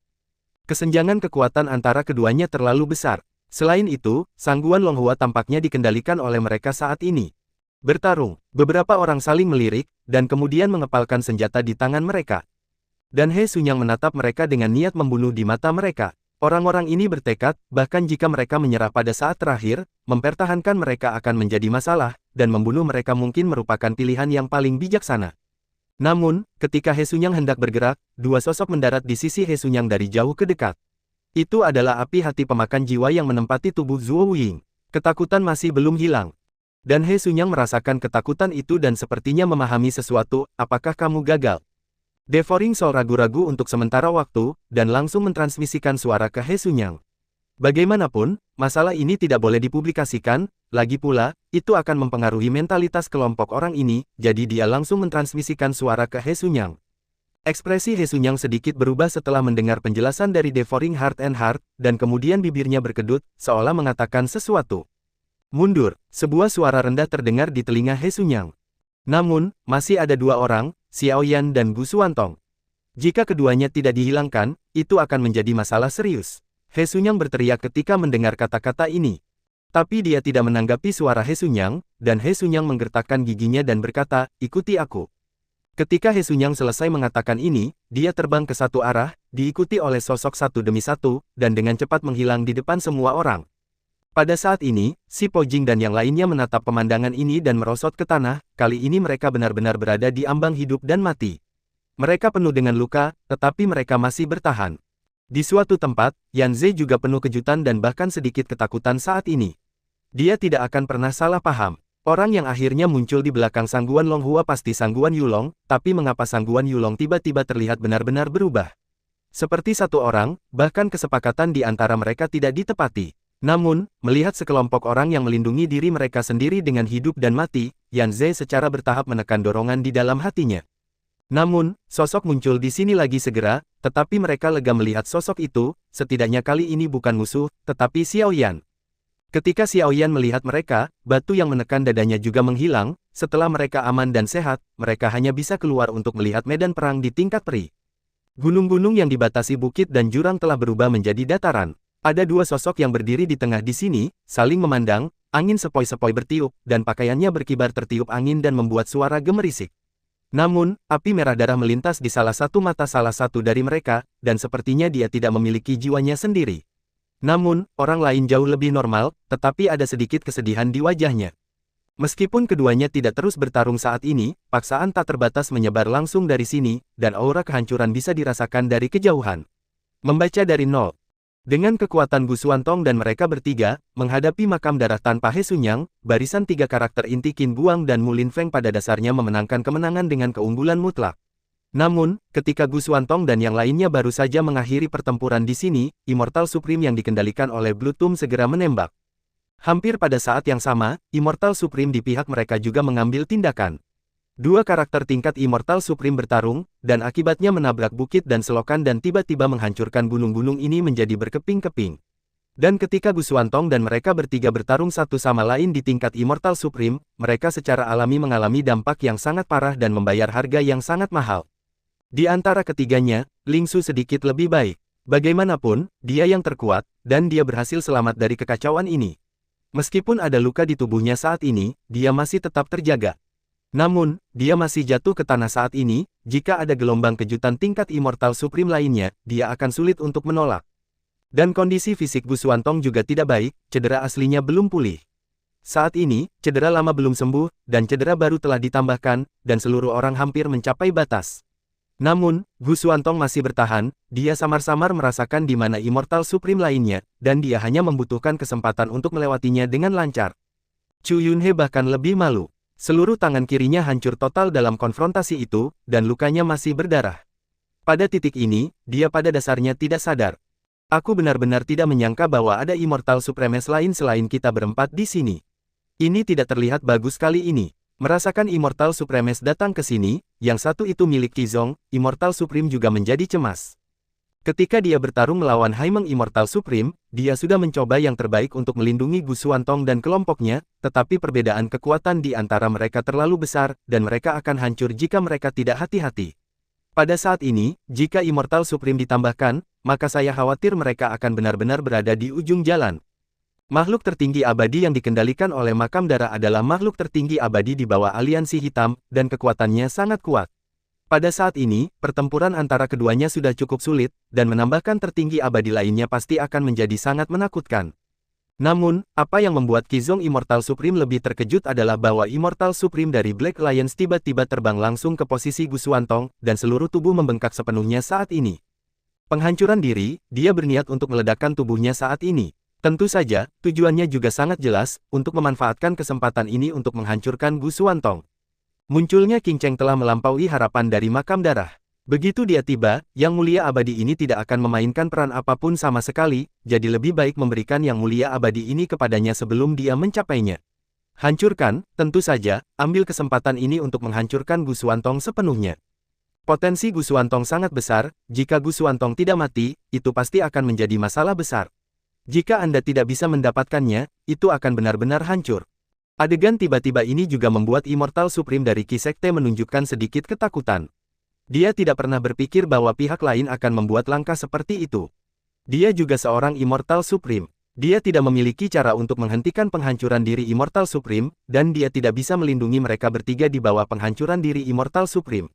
Kesenjangan kekuatan antara keduanya terlalu besar. Selain itu, Sangguan Longhua tampaknya dikendalikan oleh mereka saat ini. Bertarung, beberapa orang saling melirik, dan kemudian mengepalkan senjata di tangan mereka. Dan He Sunyang menatap mereka dengan niat membunuh di mata mereka. Orang-orang ini bertekad, bahkan jika mereka menyerah pada saat terakhir, mempertahankan mereka akan menjadi masalah, dan membunuh mereka mungkin merupakan pilihan yang paling bijaksana. Namun, ketika He Sunyang hendak bergerak, dua sosok mendarat di sisi He Sunyang dari jauh ke dekat. Itu adalah api hati pemakan jiwa yang menempati tubuh Zuo Wuying. Ketakutan masih belum hilang. Dan He Sunyang merasakan ketakutan itu dan sepertinya memahami sesuatu, apakah kamu gagal? Devouring Soul ragu-ragu untuk sementara waktu, dan langsung mentransmisikan suara ke He Sunyang. Bagaimanapun, masalah ini tidak boleh dipublikasikan, lagi pula, itu akan mempengaruhi mentalitas kelompok orang ini, jadi dia langsung mentransmisikan suara ke He Sunyang. Ekspresi He Sunyang sedikit berubah setelah mendengar penjelasan dari Devouring Heart and Heart, dan kemudian bibirnya berkedut, seolah mengatakan sesuatu. Mundur, sebuah suara rendah terdengar di telinga He Sunyang. Namun, masih ada dua orang, Xiao Yan dan Gu Xuantong. Jika keduanya tidak dihilangkan, itu akan menjadi masalah serius. He Sunyang berteriak ketika mendengar kata-kata ini. Tapi dia tidak menanggapi suara He Sunyang, dan He Sunyang menggertakkan giginya dan berkata, ikuti aku. Ketika He Sunyang selesai mengatakan ini, dia terbang ke satu arah, diikuti oleh sosok satu demi satu, dan dengan cepat menghilang di depan semua orang. Pada saat ini, Si Pojing dan yang lainnya menatap pemandangan ini dan merosot ke tanah, kali ini mereka benar-benar berada di ambang hidup dan mati. Mereka penuh dengan luka, tetapi mereka masih bertahan. Di suatu tempat, Yan Ze juga penuh kejutan dan bahkan sedikit ketakutan saat ini. Dia tidak akan pernah salah paham. Orang yang akhirnya muncul di belakang Sangguan Longhua pasti Sangguan Yulong, tapi mengapa Sangguan Yulong tiba-tiba terlihat benar-benar berubah? Seperti satu orang, bahkan kesepakatan di antara mereka tidak ditepati. Namun, melihat sekelompok orang yang melindungi diri mereka sendiri dengan hidup dan mati, Yan Ze secara bertahap menekan dorongan di dalam hatinya. Namun, sosok muncul di sini lagi segera, tetapi mereka lega melihat sosok itu, setidaknya kali ini bukan musuh, tetapi Xiao Yan. Ketika Xiao Yan melihat mereka, batu yang menekan dadanya juga menghilang, setelah mereka aman dan sehat, mereka hanya bisa keluar untuk melihat medan perang di tingkat peri. Gunung-gunung yang dibatasi bukit dan jurang telah berubah menjadi dataran. Ada dua sosok yang berdiri di tengah di sini, saling memandang, Angin sepoi-sepoi bertiup, dan pakaiannya berkibar tertiup angin dan membuat suara gemerisik. Namun, api merah darah melintas di salah satu mata salah satu dari mereka, dan sepertinya dia tidak memiliki jiwanya sendiri. Namun, orang lain jauh lebih normal, tetapi ada sedikit kesedihan di wajahnya. Meskipun keduanya tidak terus bertarung saat ini, paksaan tak terbatas menyebar langsung dari sini, dan aura kehancuran bisa dirasakan dari kejauhan. Membaca dari nol. Dengan kekuatan Gu Xuantong dan mereka bertiga, menghadapi makam darah tanpa He Xunyang, barisan tiga karakter inti Qin Buang dan Mu Lin Feng pada dasarnya memenangkan kemenangan dengan keunggulan mutlak. Namun, ketika Gu Xuantong dan yang lainnya baru saja mengakhiri pertempuran di sini, Immortal Supreme yang dikendalikan oleh Blue Tomb segera menembak. Hampir pada saat yang sama, Immortal Supreme di pihak mereka juga mengambil tindakan. Dua karakter tingkat Immortal Supreme bertarung, dan akibatnya menabrak bukit dan selokan dan tiba-tiba menghancurkan gunung-gunung ini menjadi berkeping-keping. Dan ketika Gu Xuantong dan mereka bertiga bertarung satu sama lain di tingkat Immortal Supreme, mereka secara alami mengalami dampak yang sangat parah dan membayar harga yang sangat mahal. Di antara ketiganya, Ling Su sedikit lebih baik. Bagaimanapun, dia yang terkuat, dan dia berhasil selamat dari kekacauan ini. Meskipun ada luka di tubuhnya saat ini, dia masih tetap terjaga. Namun, dia masih jatuh ke tanah saat ini. Jika ada gelombang kejutan tingkat Immortal Supreme lainnya, dia akan sulit untuk menolak. Dan kondisi fisik Gu Xuantong juga tidak baik, cedera aslinya belum pulih. Saat ini, cedera lama belum sembuh, dan cedera baru telah ditambahkan, dan seluruh orang hampir mencapai batas. Namun, Gu Xuantong masih bertahan, dia samar-samar merasakan di mana Immortal Supreme lainnya, dan dia hanya membutuhkan kesempatan untuk melewatinya dengan lancar. Chu Yunhe bahkan lebih malu. Seluruh tangan kirinya hancur total dalam konfrontasi itu, dan lukanya masih berdarah. Pada titik ini, dia pada dasarnya tidak sadar. Aku benar-benar tidak menyangka bahwa ada Immortal Supremes lain selain kita berempat di sini. Ini tidak terlihat bagus kali ini. Merasakan Immortal Supremes datang ke sini, yang satu itu milik Qizong, Immortal Supreme juga menjadi cemas. Ketika dia bertarung melawan Haimeng Immortal Supreme, dia sudah mencoba yang terbaik untuk melindungi Gu Xuantong dan kelompoknya, tetapi perbedaan kekuatan di antara mereka terlalu besar, dan mereka akan hancur jika mereka tidak hati-hati. Pada saat ini, jika Immortal Supreme ditambahkan, maka saya khawatir mereka akan benar-benar berada di ujung jalan. Makhluk tertinggi abadi yang dikendalikan oleh makam darah adalah makhluk tertinggi abadi di bawah aliansi hitam, dan kekuatannya sangat kuat. Pada saat ini, pertempuran antara keduanya sudah cukup sulit, dan menambahkan tertinggi abadi lainnya pasti akan menjadi sangat menakutkan. Namun, apa yang membuat Qizong Immortal Supreme lebih terkejut adalah bahwa Immortal Supreme dari Black Lions tiba-tiba terbang langsung ke posisi Gu Xuantong, dan seluruh tubuh membengkak sepenuhnya saat ini. Penghancuran diri, dia berniat untuk meledakkan tubuhnya saat ini. Tentu saja, tujuannya juga sangat jelas, untuk memanfaatkan kesempatan ini untuk menghancurkan Gu Xuantong. Munculnya Qing Cheng telah melampaui harapan dari makam darah. Begitu dia tiba, Yang Mulia Abadi ini tidak akan memainkan peran apapun sama sekali, jadi lebih baik memberikan Yang Mulia Abadi ini kepadanya sebelum dia mencapainya. Hancurkan, tentu saja, ambil kesempatan ini untuk menghancurkan Gu Xuantong sepenuhnya. Potensi Gu Xuantong sangat besar, jika Gu Xuantong tidak mati, itu pasti akan menjadi masalah besar. Jika Anda tidak bisa mendapatkannya, itu akan benar-benar hancur. Adegan tiba-tiba ini juga membuat Immortal Supreme dari Qi Sekte menunjukkan sedikit ketakutan. Dia tidak pernah berpikir bahwa pihak lain akan membuat langkah seperti itu. Dia juga seorang Immortal Supreme. Dia tidak memiliki cara untuk menghentikan penghancuran diri Immortal Supreme, dan dia tidak bisa melindungi mereka bertiga di bawah penghancuran diri Immortal Supreme.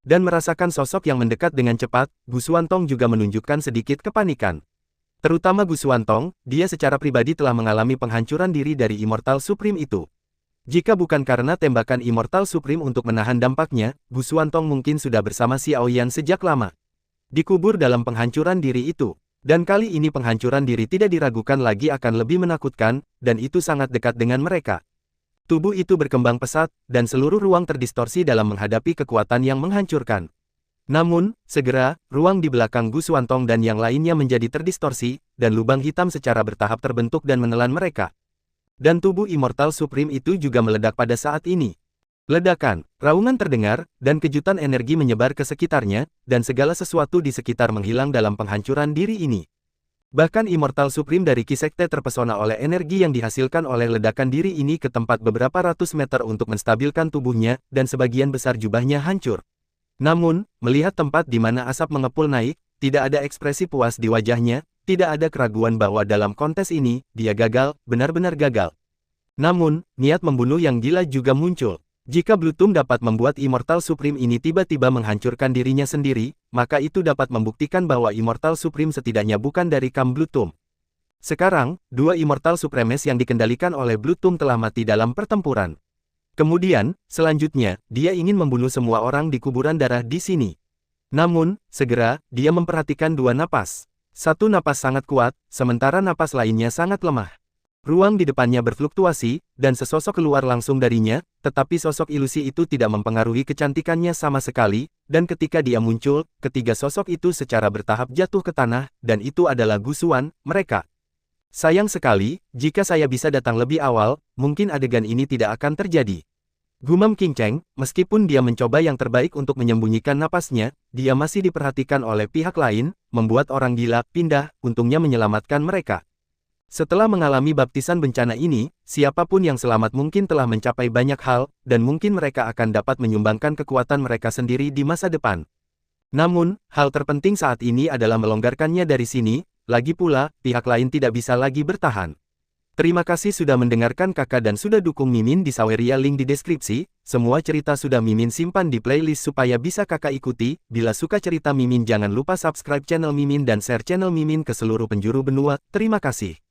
Dan merasakan sosok yang mendekat dengan cepat, Gu Xuantong juga menunjukkan sedikit kepanikan. Terutama Gu Xuantong, dia secara pribadi telah mengalami penghancuran diri dari Immortal Supreme itu. Jika bukan karena tembakan Immortal Supreme untuk menahan dampaknya, Gu Xuantong mungkin sudah bersama Xiao Yan sejak lama. Dikubur dalam penghancuran diri itu. Dan kali ini penghancuran diri tidak diragukan lagi akan lebih menakutkan, dan itu sangat dekat dengan mereka. Tubuh itu berkembang pesat, dan seluruh ruang terdistorsi dalam menghadapi kekuatan yang menghancurkan. Namun, segera, ruang di belakang Gu Xuantong dan yang lainnya menjadi terdistorsi, dan lubang hitam secara bertahap terbentuk dan menelan mereka. Dan tubuh Immortal Supreme itu juga meledak pada saat ini. Ledakan, raungan terdengar, dan kejutan energi menyebar ke sekitarnya, dan segala sesuatu di sekitar menghilang dalam penghancuran diri ini. Bahkan Immortal Supreme dari Qi Sekte terpesona oleh energi yang dihasilkan oleh ledakan diri ini ke tempat beberapa ratus meter untuk menstabilkan tubuhnya, dan sebagian besar jubahnya hancur. Namun, melihat tempat di mana asap mengepul naik, tidak ada ekspresi puas di wajahnya, tidak ada keraguan bahwa dalam kontes ini, dia gagal, benar-benar gagal. Namun, niat membunuh yang gila juga muncul. Jika Bluetooth dapat membuat Immortal Supreme ini tiba-tiba menghancurkan dirinya sendiri, maka itu dapat membuktikan bahwa Immortal Supreme setidaknya bukan dari Kam Bluetooth. Sekarang, dua Immortal Supremes yang dikendalikan oleh Bluetooth telah mati dalam pertempuran. Kemudian, selanjutnya, dia ingin membunuh semua orang di kuburan darah di sini. Namun, segera, dia memperhatikan dua napas. Satu napas sangat kuat, sementara napas lainnya sangat lemah. Ruang di depannya berfluktuasi, dan sesosok keluar langsung darinya, tetapi sosok ilusi itu tidak mempengaruhi kecantikannya sama sekali, dan ketika dia muncul, ketiga sosok itu secara bertahap jatuh ke tanah, dan itu adalah Gusuan, mereka. Sayang sekali, jika saya bisa datang lebih awal, mungkin adegan ini tidak akan terjadi. Gumam King Cheng, meskipun dia mencoba yang terbaik untuk menyembunyikan napasnya, dia masih diperhatikan oleh pihak lain, membuat orang gila pindah, untungnya menyelamatkan mereka. Setelah mengalami baptisan bencana ini, siapapun yang selamat mungkin telah mencapai banyak hal, dan mungkin mereka akan dapat menyumbangkan kekuatan mereka sendiri di masa depan. Namun, hal terpenting saat ini adalah melonggarkannya dari sini, lagi pula, pihak lain tidak bisa lagi bertahan. Terima kasih sudah mendengarkan kakak dan sudah dukung Mimin di Saweria, link di deskripsi. Semua cerita sudah Mimin simpan di playlist supaya bisa kakak ikuti. Bila suka cerita Mimin jangan lupa subscribe channel Mimin dan share channel Mimin ke seluruh penjuru benua. Terima kasih.